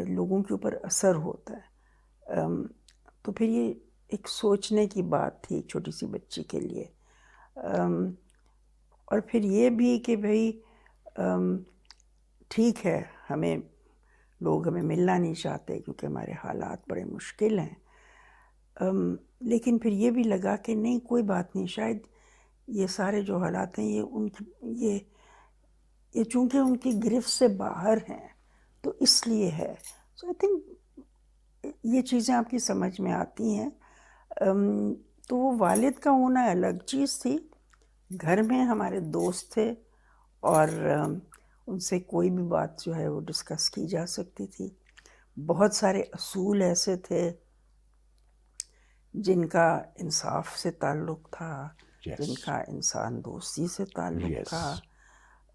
لوگوں کے اوپر اثر ہوتا ہے. تو پھر یہ ایک سوچنے کی بات تھی چھوٹی سی بچی کے لیے. اور پھر یہ بھی کہ بھئی ٹھیک ہے، لوگ ہمیں ملنا نہیں چاہتے کیونکہ ہمارے حالات بڑے مشکل ہیں، لیکن پھر یہ بھی لگا کہ نہیں کوئی بات نہیں، شاید یہ سارے جو حالات ہیں یہ چونکہ ان کی گرفت سے باہر ہیں تو اس لیے ہے. سو آئی تھنک یہ چیزیں آپ کی سمجھ میں آتی ہیں. تو وہ والد کا ہونا الگ چیز تھی، گھر میں ہمارے دوست تھے اور ان سے کوئی بھی بات جو ہے وہ ڈسکس کی جا سکتی تھی. بہت سارے اصول ایسے تھے جن کا انصاف سے تعلق تھا، جن کا انسان دوستی سے تعلق تھا.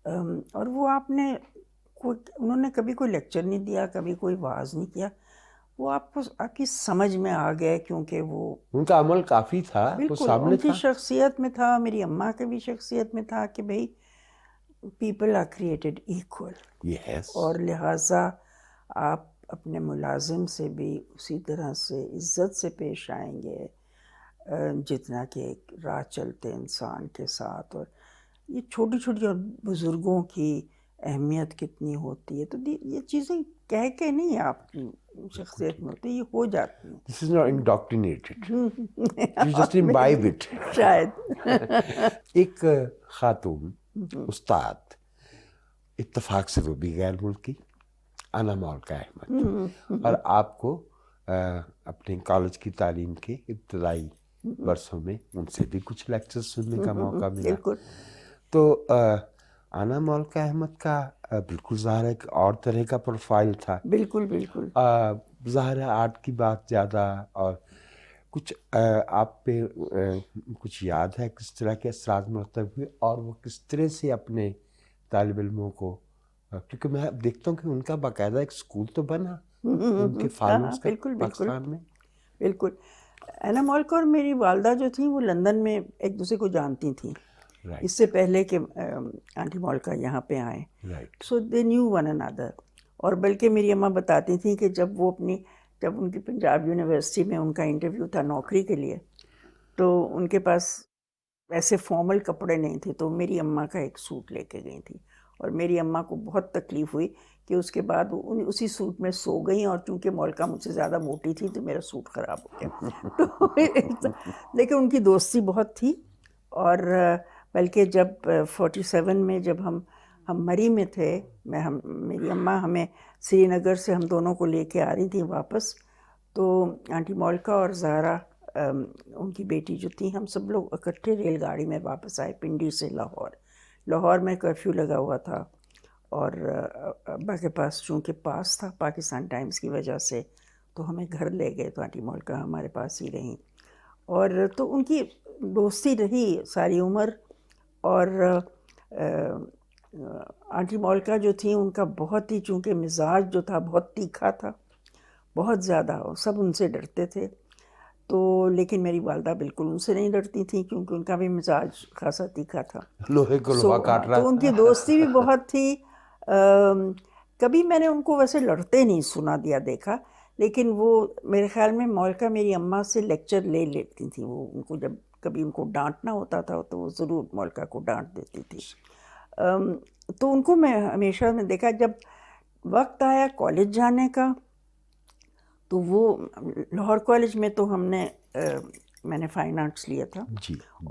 اور وہ انہوں نے کبھی کوئی لیکچر نہیں دیا، کبھی کوئی واعظ نہیں کیا، وہ آپ کی سمجھ میں آ گئے کیونکہ وہ ان کا عمل کافی تھا، بالکل ان کی شخصیت میں تھا، میری اماں کے بھی شخصیت میں تھا کہ بھئی پیپل آر کریٹڈ ایکول. اور لہٰذا آپ اپنے ملازم سے بھی اسی طرح سے عزت سے پیش آئیں گے جتنا کہ ایک راہ چلتے انسان کے ساتھ. اور یہ چھوٹی چھوٹی اور بزرگوں کی اہمیت کتنی ہوتی ہے، تو یہ چیزیں کہہ کے نہیں آپ کی شخصیت میں ہوتی، یہ ہو جاتی ہیں. This is not indoctrinated. You just imbibe it. شاید ایک خاتون استاد، اتفاق سے وہ بھی غیر ملکی، انا مولکہ احمد، اور آپ کو اپنے کالج کی تعلیم کے ابتدائی برسوں میں ان سے بھی کچھ لیکچر سننے کا موقع ملا. تو آنا مولکا احمد کا بالکل ظاہر ہے کہ اور طرح کا پروفائل تھا. بالکل بالکل. ظاہر ہے آرٹ کی بات زیادہ. اور کچھ آپ پہ کچھ یاد ہے کس طرح کے اثرات مرتب ہوئے اور وہ کس طرح سے اپنے طالب علموں کو, کیونکہ میں دیکھتا ہوں کہ ان کا باقاعدہ ایک اسکول تو بنا ان کے فالوز کا پاکستان میں. بالکل. اینا مولکا اور میری والدہ جو تھیں وہ لندن میں ایک دوسرے کو جانتی تھیں اس سے پہلے کہ آنٹی مولکا یہاں پہ آئیں. سو دے نیو ون انادر. اور بلکہ میری اماں بتاتی تھیں کہ جب ان کی پنجاب یونیورسٹی میں ان کا انٹرویو تھا نوکری کے لیے, تو ان کے پاس ایسے فارمل کپڑے نہیں تھے, تو میری اماں کا ایک سوٹ لے کے گئی تھیں. اور میری اماں کو بہت تکلیف ہوئی کہ اس کے بعد وہ اسی سوٹ میں سو گئیں, اور چونکہ مولکا مجھ سے زیادہ موٹی تھی تو میرا سوٹ خراب ہو گیا. لیکن ان کی دوستی بہت تھی. اور بلکہ جب 47 میں جب ہم مری میں تھے, میری اماں ہمیں سری نگر سے ہم دونوں کو لے کے آ رہی تھیں واپس, تو آنٹی مولکا اور زہرا ان کی بیٹی جو تھی, ہم سب لوگ اکٹھے ریل گاڑی میں واپس آئے پنڈی سے لاہور میں کرفیو لگا ہوا تھا. اور ابا کے پاس چونکہ پاس تھا پاکستان ٹائمز کی وجہ سے, تو ہمیں گھر لے گئے, تو آنٹی مولکا ہمارے پاس ہی رہیں. اور تو ان کی دوستی رہی ساری عمر. اور آنٹی مولکا جو تھیں ان کا بہت ہی, چونکہ مزاج جو تھا بہت تیکھا تھا, بہت زیادہ, سب ان سے ڈرتے تھے. تو لیکن میری والدہ بالکل ان سے نہیں ڈرتی تھیں کیونکہ ان کا بھی مزاج خاصا تیکھا تھا. لوہے کو لوہا کاٹ رہا. تو ان کی دوستی بھی بہت تھی. کبھی میں نے ان کو ویسے لڑتے نہیں سنا دیا دیکھا, لیکن وہ میرے خیال میں مولکا میری اماں سے لیکچر لے لیتی تھیں. وہ ان کو جب کبھی ان کو ڈانٹنا ہوتا تھا تو وہ ضرور مولکا کو ڈانٹ دیتی تھی. تو ان کو میں ہمیشہ نے دیکھا. جب وقت آیا کالج جانے کا تو وہ لاہور کالج میں تو میں نے فائن آرٹس لیا تھا,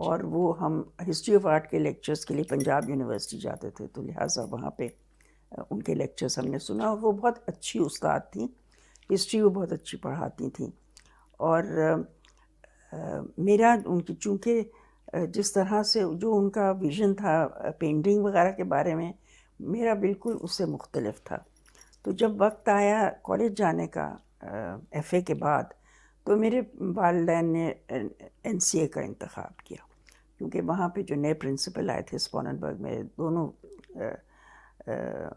اور وہ ہم ہسٹری آف آرٹ کے لیکچرز کے لیے پنجاب یونیورسٹی جاتے تھے, تو لہٰذا وہاں پہ ان کے لیکچرز ہم نے سنا. اور وہ بہت اچھی استاد تھیں, ہسٹری وہ بہت اچھی پڑھاتی تھیں. اور میرا ان کی چونکہ جس طرح سے جو ان کا ویژن تھا پینٹنگ وغیرہ کے بارے میں, میرا بالکل اس سے مختلف تھا. تو جب وقت آیا کالج جانے کا ایف اے کے بعد, تو میرے والدین نے این سی اے کا انتخاب کیا, کیونکہ وہاں پہ جو نئے پرنسپل آئے تھے اسپاننبرگ میں, دونوں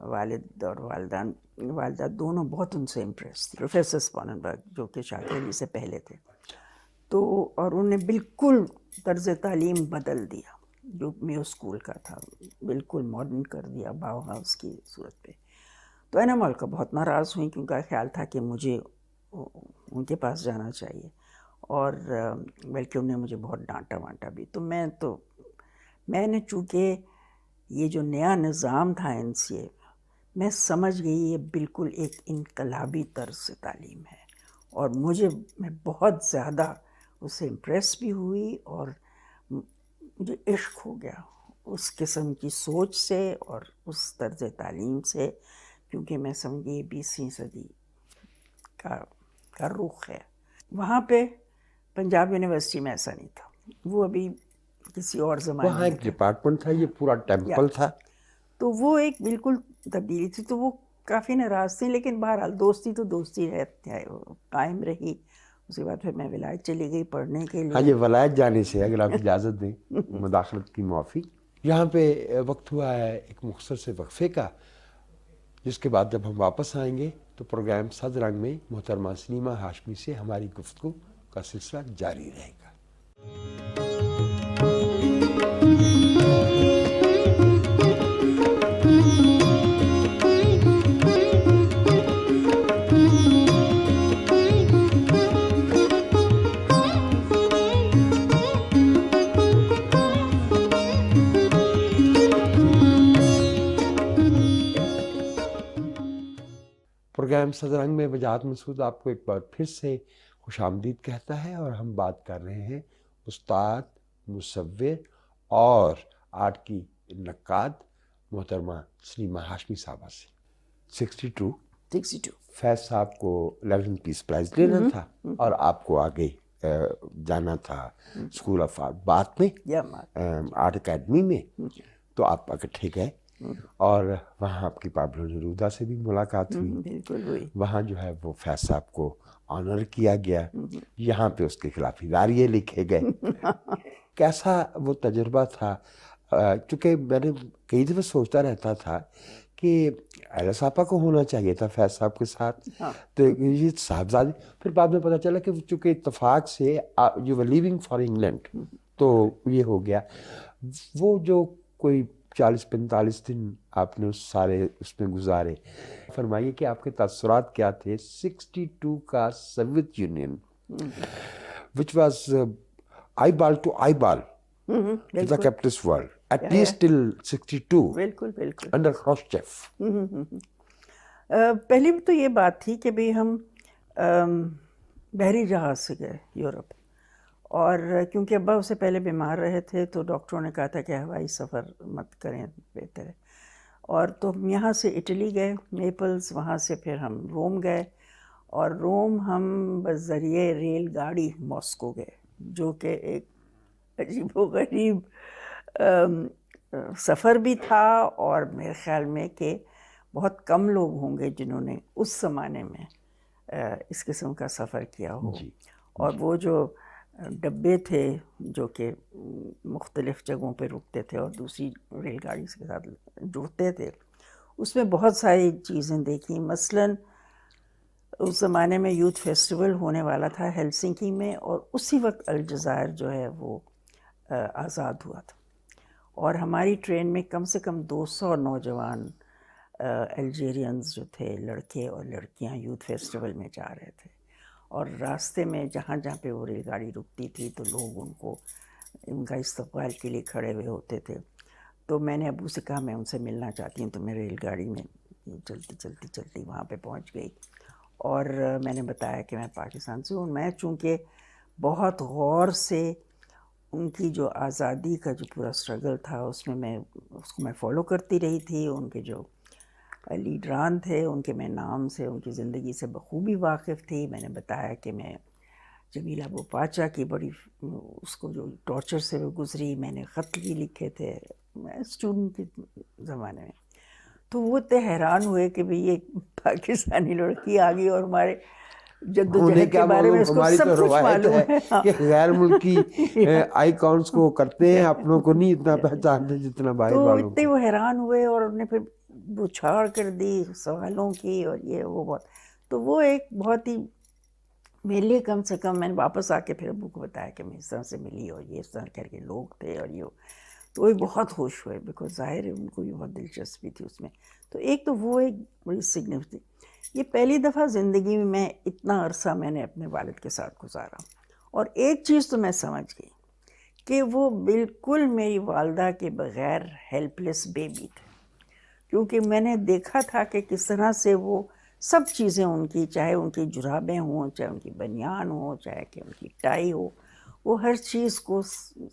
والد اور والدہ دونوں بہت ان سے امپریس تھے. پروفیسر اسپاننبرگ جو کہ شاکر علی سے پہلے تھے, تو اور انہوں نے بالکل طرز تعلیم بدل دیا جو میو اسکول کا تھا, بالکل ماڈرن کر دیا باؤ ہاؤس کی صورت پہ. تو اینا مولکا بہت ناراض ہوئیں کیونکہ خیال تھا کہ مجھے ان کے پاس جانا چاہیے, اور بلکہ انہوں نے مجھے بہت ڈانٹا وانٹا بھی. تو میں نے چونکہ یہ جو نیا نظام تھا این سی اے, میں سمجھ گئی یہ بالکل ایک انقلابی طرز سے تعلیم ہے, اور میں بہت زیادہ اس سے امپریس بھی ہوئی, اور مجھے عشق ہو گیا اس قسم کی سوچ سے اور اس طرز تعلیم سے, کیونکہ میں سمجھی 20ویں صدی کا رخ ہے. وہاں پہ پنجاب یونیورسٹی میں ایسا نہیں تھا, وہ ابھی کسی اور زمانے وہاں ایک ڈپارٹمنٹ تھا, یہ پورا ٹیمپل تھا, تو وہ ایک بالکل تبدیلی تھی. تو وہ کافی ناراض تھی, لیکن بہرحال دوستی تو دوستی قائم رہی. اس کے بعد پھر میں ولایت چلی گئی پڑھنے کے لیے. ہاں یہ ولایت جانے سے اگر آپ اجازت دیں مداخلت کی معافی. یہاں پہ وقت ہوا ہے ایک مختصر سے وقفے کا, جس کے بعد جب ہم واپس آئیں گے تو پروگرام صد رنگ میں محترمہ سلیمہ ہاشمی سے ہماری گفتگو کا سلسلہ جاری رہے گا. پروگرام صد رنگ میں وجاہت مسعود آپ کو ایک بار پھر سے خوش آمدید کہتا ہے, اور ہم بات کر رہے ہیں استاد, مصور اور آرٹ کی نقاد محترمہ سلیمہ ہاشمی صاحبہ سے. 62 فیض صاحب کو 11 پیس پرائز لینا تھا, اور آپ کو آگے جانا تھا اسکول آف آرٹ بات میں, آرٹ اکیڈمی میں, تو آپ اکٹھے گئے. اور وہاں آپ کی پابلو نیرودا سے بھی ملاقات ہوئی. بالکل ہوئی. وہاں جو ہے وہ فیض صاحب کو آنر کیا گیا. یہاں پہ اس کے خلاف اداریے لکھے گئے. کیسا وہ تجربہ تھا؟ چونکہ میں نے کئی دفعہ سوچتا رہتا تھا کہ ایلس آپا کو ہونا چاہیے تھا فیض صاحب کے ساتھ، تو یہ صاحبزادی. پھر بعد میں پتہ چلا کہ چونکہ اتفاق سے you were living for England, تو یہ ہو گیا. وہ جو کوئی 40-45 دن آپ نے اس میں گزارے، فرمائیے کہ آپ کے تاثرات کیا تھے 62 کا Soviet union which was eyeball to eyeball to the capitalist world, at least till 62 بالکل بالکل under Khrushchev. پہلی تو یہ بات تھی کہ بھئی ہم بحری جہاز سے گئے یورپ، اور کیونکہ ابا اس سے پہلے بیمار رہے تھے تو ڈاکٹروں نے کہا تھا کہ ہوائی سفر مت کریں، بہتر ہے. اور تو ہم یہاں سے اٹلی گئے نیپلز، وہاں سے پھر ہم روم گئے، اور روم ہم بذریعہ ریل گاڑی ماسکو گئے، جو کہ ایک عجیب و غریب سفر بھی تھا، اور میرے خیال میں کہ بہت کم لوگ ہوں گے جنہوں نے اس زمانے میں اس قسم کا سفر کیا ہو. اور وہ جو ڈبے تھے جو کہ مختلف جگہوں پہ رکتے تھے اور دوسری ریل گاڑی کے ساتھ جڑتے تھے، اس میں بہت ساری چیزیں دیکھیں. مثلاً اس زمانے میں یوتھ فیسٹیول ہونے والا تھا ہیلسنکی میں، اور اسی وقت الجزائر جو ہے وہ آزاد ہوا تھا، اور ہماری ٹرین میں کم سے کم 200 نوجوان الجیرینز جو تھے، لڑکے اور لڑکیاں، یوتھ فیسٹیول میں جا رہے تھے. اور راستے میں جہاں جہاں پہ وہ ریل گاڑی رکتی تھی تو لوگ ان کا استقبال کے لیے کھڑے ہوئے ہوتے تھے. تو میں نے ابو سے کہا میں ان سے ملنا چاہتی ہوں، تو میں ریل گاڑی میں چلتی وہاں پہ پہنچ گئی، اور میں نے بتایا کہ میں پاکستان سے ہوں. میں چونکہ بہت غور سے ان کی جو آزادی کا جو پورا اسٹرگل تھا اس کو میں فالو کرتی رہی تھی. ان کے جو لیڈران تھے ان کے میں نام سے، ان کی زندگی سے بخوبی واقف تھی. میں نے بتایا کہ میں جمیلہ بوپاچا کی بڑی اس کو جو ٹارچر سے وہ گزری، میں نے خط بھی لکھے تھے میں اسٹوڈنٹ کے زمانے میں. تو وہ اتنے حیران ہوئے کہ بھئی یہ پاکستانی لڑکی آ گئی اور ہمارے جدوجہد کے بارے میں اس کو سب کچھ معلوم ہے کہ غیر ملکی آئیکونس کو کرتے ہیں، اپنوں کو نہیں اتنا پہچانتے جتنا باہر والوں کو. تو اتنے وہ حیران ہوئے، اور انہوں نے پھر بچھاڑ کر دی سوالوں کی، اور یہ وہ بہت. تو وہ ایک بہت ہی میرے لیے کم سے کم، میں نے واپس آ کے پھر ابو کو بتایا کہ میں اس طرح سے ملی اور یہ اس طرح کر کے لوگ تھے اور یہ، تو وہ بہت خوش ہوئے، بیکاز ظاہر ہے ان کو بھی بہت دلچسپی تھی اس میں. تو ایک تو وہ ایک بڑی سگنیفیکنٹ تھی. یہ پہلی دفعہ زندگی میں اتنا عرصہ میں نے اپنے والد کے ساتھ گزارا. اور ایک چیز تو میں سمجھ گئی کہ وہ بالکل میری والدہ کے بغیر ہیلپ لیس بیبی تھے، کیونکہ میں نے دیکھا تھا کہ کس طرح سے وہ سب چیزیں ان کی، چاہے ان کی جرابیں ہوں، چاہے ان کی بنیان ہو، چاہے کہ ان کی ٹائی ہو، وہ ہر چیز کو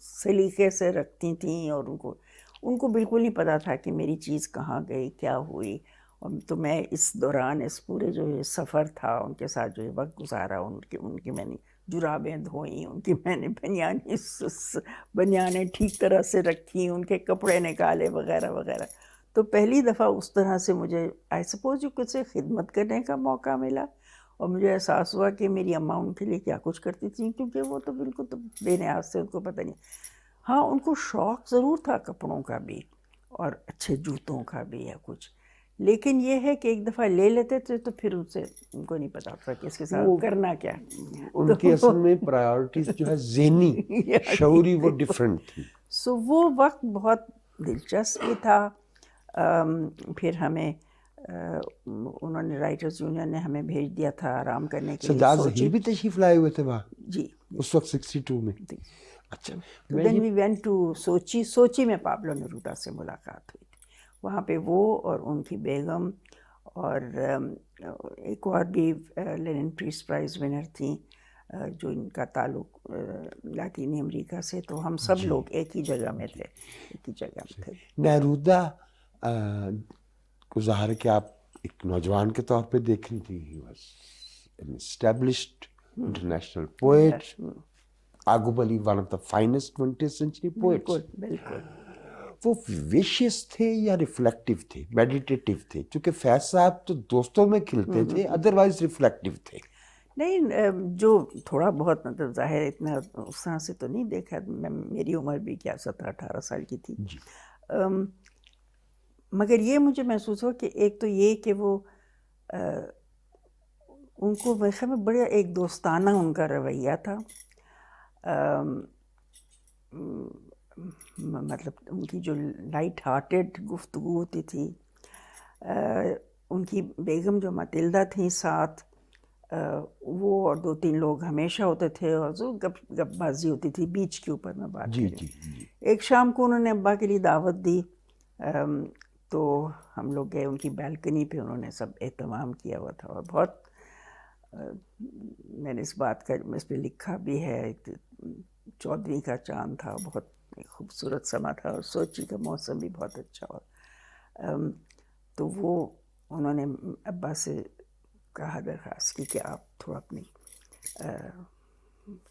سلیقے سے رکھتی تھیں، اور ان کو بالکل نہیں پتہ تھا کہ میری چیز کہاں گئی، کیا ہوئی. اور تو میں اس دوران اس پورے جو یہ سفر تھا ان کے ساتھ جو یہ وقت گزارا، ان کی میں نے جرابیں دھوئیں، ان کی میں نے بنیانیں ٹھیک طرح سے رکھی، ان کے کپڑے نکالے وغیرہ وغیرہ. تو پہلی دفعہ اس طرح سے مجھے آئی سپوز جو کچھ خدمت کرنے کا موقع ملا، اور مجھے احساس ہوا کہ میری اماں ان کے لیے کیا کچھ کرتی تھیں، کیونکہ وہ تو بالکل تو بے نیاز سے، ان کو پتہ نہیں. ہاں ان کو شوق ضرور تھا کپڑوں کا بھی اور اچھے جوتوں کا بھی یا کچھ، لیکن یہ ہے کہ ایک دفعہ لے لیتے تھے تو پھر ان کو نہیں پتا تھا کہ اس کے ساتھ کرنا کیا. ان کی اصل میں پرائیورٹیز جو ہے ذہنی شعوری وہ ڈیفرنٹ تھی. سو وہ وقت بہت دلچسپ بھی تھا. پھر ہمیں انہوں نے رائٹرز یونین نے ہمیں بھیج دیا تھا آرام کرنے کے لیے. سجاد ظہیر بھی تشریف لائے ہوئے تھے وہاں جی اس وقت 62 میں. اچھا. دین وی وینٹ ٹو سوچی. سوچی میں پابلو نیرودا سے ملاقات ہوئی تھی. وہاں پہ وہ اور ان کی بیگم اور ایک اور بھی لینن پیس پرائز ونر تھیں جو ان کا تعلق لاطینی امریکہ سے. تو ہم سب لوگ ایک ہی جگہ میں تھے، ایک ہی جگہ میں تھے. نیرودا کو ظاہر ہے کہ آپ ایک نوجوان کے طور پہ دیکھیں تھی. He was an established international poet, arguably one of the finest 20th century poets. بالکل. وہ ویشیس تھے یا ریفلیکٹیو تھے, میڈیٹیٹیو تھے؟ چونکہ فیض صاحب تو دوستوں میں کھلتے تھے, ادروائز ریفلیکٹیو تھے. نہیں جو تھوڑا بہت مطلب ظاہر اتنا اس طرح سے تو نہیں دیکھا, میری عمر بھی کیا 17-18 سال کی تھی. جی. مگر یہ مجھے محسوس ہوا کہ ایک تو یہ کہ وہ ان کو میرے خیال میں بڑا ایک دوستانہ ان کا رویہ تھا. مطلب ان کی جو لائٹ ہارٹیڈ گفتگو ہوتی تھی, ان کی بیگم جو ماتلدا تھیں ساتھ, وہ اور 2-3 لوگ ہمیشہ ہوتے تھے, اور جو گپ بازی ہوتی تھی بیچ کے اوپر میں بات جی کریں. جی جی. ایک شام کو انہوں نے ابا کے لیے دعوت دی, تو ہم لوگ گئے ان کی بالکنی پہ, انہوں نے سب اہتمام کیا ہوا تھا, اور بہت میں نے اس بات کا اس پہ لکھا بھی ہے, 14ویں کا چاند تھا, بہت خوبصورت سما تھا, اور سوچی کا موسم بھی بہت اچھا ہوا. تو وہ انہوں نے ابا سے کہا, درخواست کی کہ آپ تھوڑا اپنی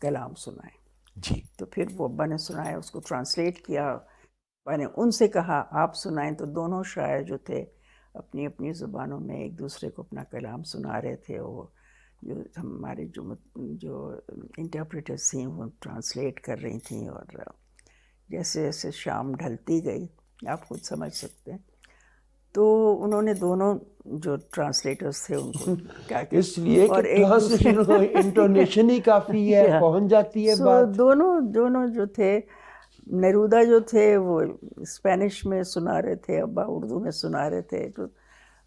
کلام سنائیں. جی. تو پھر وہ ابا نے سنایا, اس کو ٹرانسلیٹ کیا. ابا نے ان سے کہا آپ سنائیں, تو دونوں شاعر جو تھے اپنی اپنی زبانوں میں ایک دوسرے کو اپنا کلام سنا رہے تھے. وہ جو ہمارے جو انٹرپریٹرس تھیں وہ ٹرانسلیٹ کر رہی تھیں, اور جیسے جیسے شام ڈھلتی گئی آپ خود سمجھ سکتے ہیں, تو انہوں نے دونوں جو ٹرانسلیٹرس تھے ان کو کیا کہ اس لیے کہ ٹرانسلیشن انٹونیشن ہی کافی ہے, پہنچ جاتی ہے بات. دونوں جو تھے, نیرودا جو تھے وہ اسپینش میں سنا رہے تھے, ابا اردو میں سنا رہے تھے. تو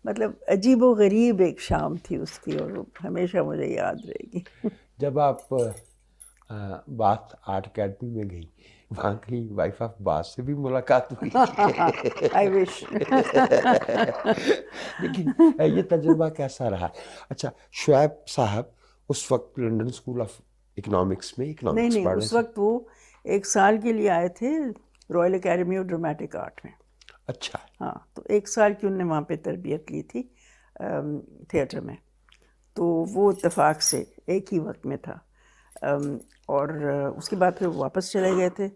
مطلب عجیب و غریب ایک شام تھی اس کی, اور ہمیشہ مجھے یاد رہے گی. جب آپ بات آرٹ اکیڈمی میں گئی, وہاں کی وائف آف باس سے بھی ملاقات ہوئی. آئی وش. لیکن یہ تجربہ کیسا رہا؟ اچھا, شعیب صاحب اس وقت لنڈن اسکول آف اکنامکس میں اکنامکس نہیں, پڑھ رہے اس تھے. وقت وہ 1 سال کے لیے آئے تھے Royal academy of dramatic art میں. اچھا. ہاں, تو 1 سال کی انہوں نے وہاں پہ تربیت لی تھی تھیٹر میں. تو وہ اتفاق سے ایک ہی وقت میں تھا, اور اس کے بعد پھر واپس چلے گئے تھے.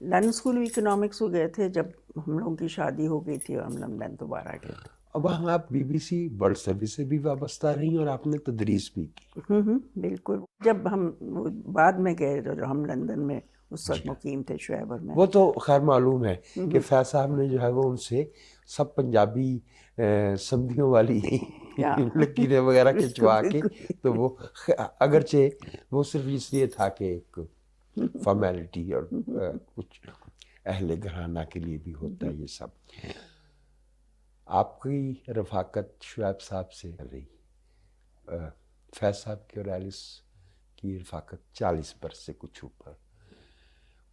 لندن اسکول آف اکنامکس ہو گئے تھے جب ہم لوگوں کی شادی ہو گئی تھی, اور ہم لندن دوبارہ گئے تھے. اب وہاں آپ BBC ورلڈ سروس سے بھی وابستہ رہی, اور آپ نے تدریس بھی کی. بالکل. جب ہم بعد میں گئے, جو ہم لندن میں اس وقت مقیم تھے شعیب اور میں. وہ تو خیر معلوم ہے کہ فیض صاحب نے جو ہے وہ ان سے سب پنجابی سندھیوں والی لکیریں وغیرہ کھنچوا کے, تو وہ اگرچہ وہ صرف اس لیے تھا کہ ایک فارمیلٹی, اور کچھ اہل گھرانہ کے لیے بھی ہوتا ہے یہ سب. آپ کی رفاقت شعیب صاحب سے رہی, فیض صاحب کی اور ایلس کی رفاقت 40 برس سے کچھ اوپر.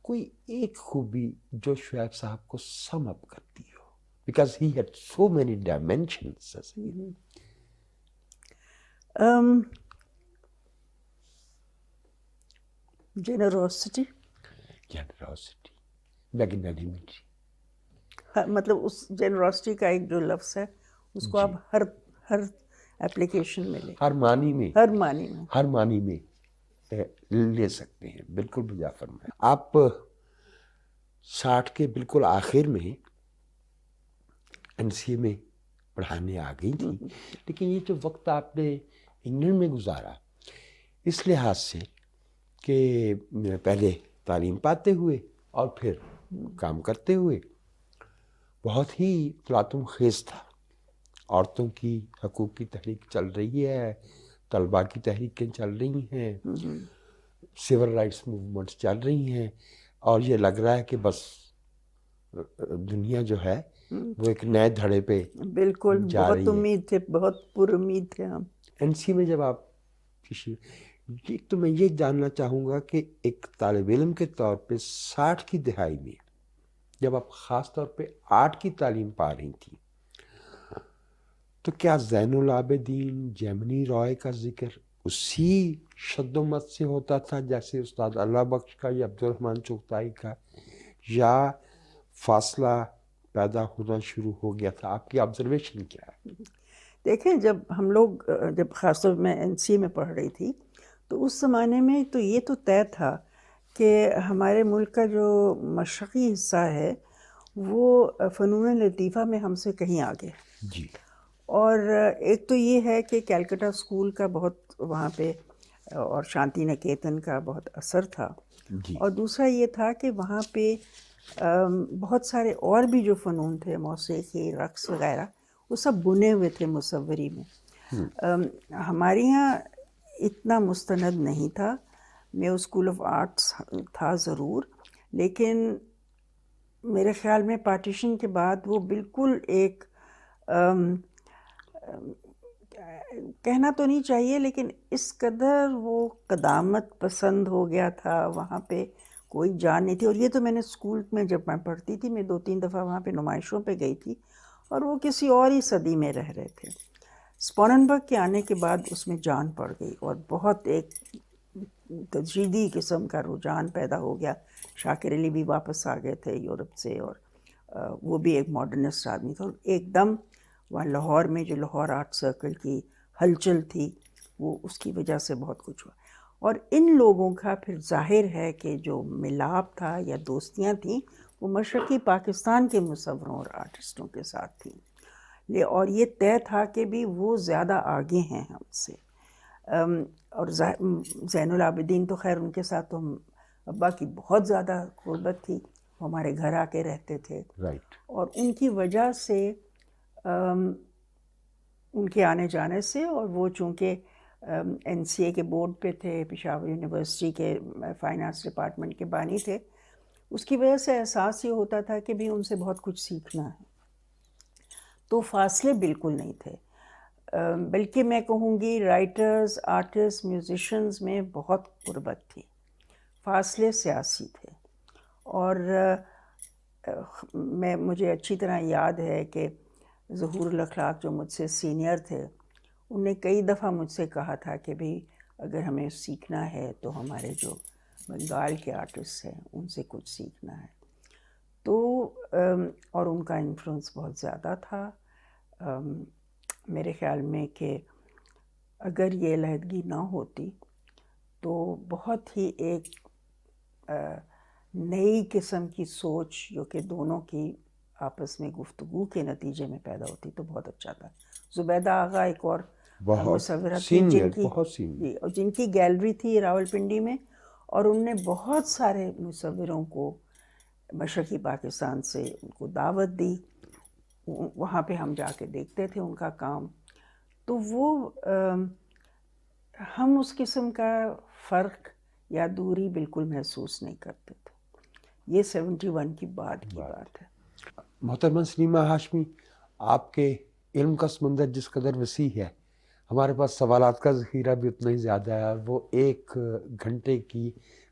کوئی ایک خوبی جو شعیب صاحب کو سم اپ کرتی ہو, because he had so many dimensions. Generosity, magnanimity. مطلب اس جنروسٹی کا ایک جو لفظ ہے اس کو آپ ہر اپلیکیشن میں لیں, ہر معنی میں, ہر معنی میں لے سکتے ہیں. بالکل بجا فرمایا. آپ 60 کے بالکل آخر میں NCA میں پڑھانے آ گئی تھی, لیکن یہ جو وقت آپ نے انگلینڈ میں گزارا, اس لحاظ سے کہ پہلے تعلیم پاتے ہوئے اور پھر کام کرتے ہوئے, بہت ہی تلاطم خیز تھا. عورتوں کی حقوق کی تحریک چل رہی ہے, طلباء کی تحریکیں چل رہی ہیں, سول رائٹس موومنٹس چل رہی ہیں, اور یہ لگ رہا ہے کہ بس دنیا جو ہے وہ ایک نئے دھڑے پہ بالکل جا بہت رہی ہے. امید تھے, بہت پر امید تھے ہم. NCA میں جب آپ تو میں یہ جاننا چاہوں گا کہ ایک طالب علم کے طور پہ 60 کی دہائی میں جب آپ خاص طور پہ آرٹ کی تعلیم پا رہی تھیں, تو کیا زین العابدین, جیمنی رائے کا ذکر اسی شد و مت سے ہوتا تھا جیسے استاد اللہ بخش کا یا عبدالرحمن چغتائی کا, یا فاصلہ پیدا ہونا شروع ہو گیا تھا؟ آپ کی آبزرویشن کیا ہے؟ دیکھیں, جب ہم لوگ جب خاص طور میں NCA میں پڑھ رہی تھی, تو اس زمانے میں تو یہ تو طے تھا کہ ہمارے ملک کا جو مشرقی حصہ ہے وہ فنون لطیفہ میں ہم سے کہیں آگے. جی اور ایک تو یہ ہے کہ کیلکٹا اسکول کا بہت وہاں پہ اور شانتی نکیتن کا بہت اثر تھا. جی اور دوسرا یہ تھا کہ وہاں پہ بہت سارے اور بھی جو فنون تھے، موسیقی، رقص وغیرہ، وہ سب بنے ہوئے تھے مصوری میں. ہمارے یہاں اتنا مستند نہیں تھا. نیو اسکول آف آرٹس تھا ضرور، لیکن میرے خیال میں پارٹیشن کے بعد وہ بالکل ایک کہنا تو نہیں چاہیے، لیکن اس قدر وہ قدامت پسند ہو گیا تھا. وہاں پہ کوئی جان نہیں تھی. اور یہ تو میں نے اسکول میں جب میں پڑھتی تھی، میں 2-3 دفعہ وہاں پہ نمائشوں پہ گئی تھی، اور وہ کسی اور ہی صدی میں رہ رہے تھے. اسپوننبرگ کے آنے کے بعد اس میں جان پڑ گئی، اور بہت ایک تجدیدی قسم کا رجحان پیدا ہو گیا. شاکر علی بھی واپس آ گئے تھے یورپ سے، اور وہ بھی ایک ماڈرنسٹ آدمی تھا. اور ایک دم وہاں لاہور میں جو لاہور آرٹ سرکل کی ہلچل تھی، وہ اس کی وجہ سے بہت کچھ ہوا. اور ان لوگوں کا پھر ظاہر ہے کہ جو ملاپ تھا یا دوستیاں تھیں، وہ مشرقی پاکستان کے مصوروں اور آرٹسٹوں کے ساتھ تھیں. اور یہ طے تھا کہ بھی وہ زیادہ آگے ہیں ہم سے. اور زین العابدین تو خیر ان کے ساتھ تو ابا کی بہت زیادہ قربت تھی. وہ ہمارے گھر آ کے رہتے تھے، رائٹ. اور ان کی وجہ سے ان کے آنے جانے سے، اور وہ چونکہ این سی اے کے بورڈ پہ تھے، پشاور یونیورسٹی کے فائن آرٹس ڈپارٹمنٹ کے بانی تھے، اس کی وجہ سے احساس یہ ہوتا تھا کہ بھی ان سے بہت کچھ سیکھنا ہے. تو فاصلے بالکل نہیں تھے، بلکہ میں کہوں گی رائٹرز، آرٹسٹ، میوزیشنز میں بہت قربت تھی. فاصلے سیاسی تھے. اور مجھے اچھی طرح یاد ہے کہ ظہور الاخلاق جو مجھ سے سینئر تھے، ان نے کئی دفعہ مجھ سے کہا تھا کہ بھی اگر ہمیں سیکھنا ہے تو ہمارے جو بنگال کے آرٹسٹ ہیں ان سے کچھ سیکھنا ہے. تو اور ان کا انفلوئنس بہت زیادہ تھا. میرے خیال میں کہ اگر یہ علیحدگی نہ ہوتی تو بہت ہی ایک نئی قسم کی سوچ جو کہ دونوں کی آپس میں گفتگو کے نتیجے میں پیدا ہوتی تو بہت اچھا تھا. زبیدہ آغا ایک اور مصورہ تھی جن کی گیلری تھی راول پنڈی میں، اور ان نے بہت سارے مصوروں کو مشرقی پاکستان سے ان کو دعوت دی. وہاں پہ ہم جا کے دیکھتے تھے ان کا کام. تو وہ ہم اس قسم کا فرق یا دوری بالکل محسوس نہیں کرتے تھے. یہ 71 کی بعد کی بات ہے. محترمہ سلیمہ ہاشمی، آپ کے علم کا سمندر جس قدر وسیع ہے، ہمارے پاس سوالات کا ذخیرہ بھی اتنا ہی زیادہ ہے. وہ ایک گھنٹے کی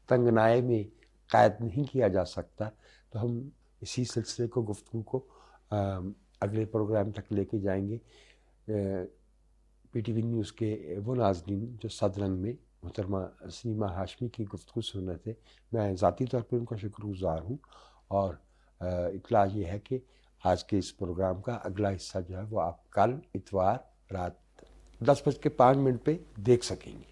تنگنائی میں قید نہیں کیا جا سکتا. تو ہم اسی سلسلے کو، گفتگو کو اگلے پروگرام تک لے کے جائیں گے. پی ٹی وی نیوز کے وہ ناظرین جو سدرنگ میں محترمہ سلیمہ ہاشمی کی گفتگو سن رہے تھے، میں ذاتی طور پر ان کا شکر گزار ہوں. اور اطلاع یہ ہے کہ آج کے اس پروگرام کا اگلا حصہ جو ہے وہ آپ کل اتوار رات 10:05 پہ دیکھ سکیں گے.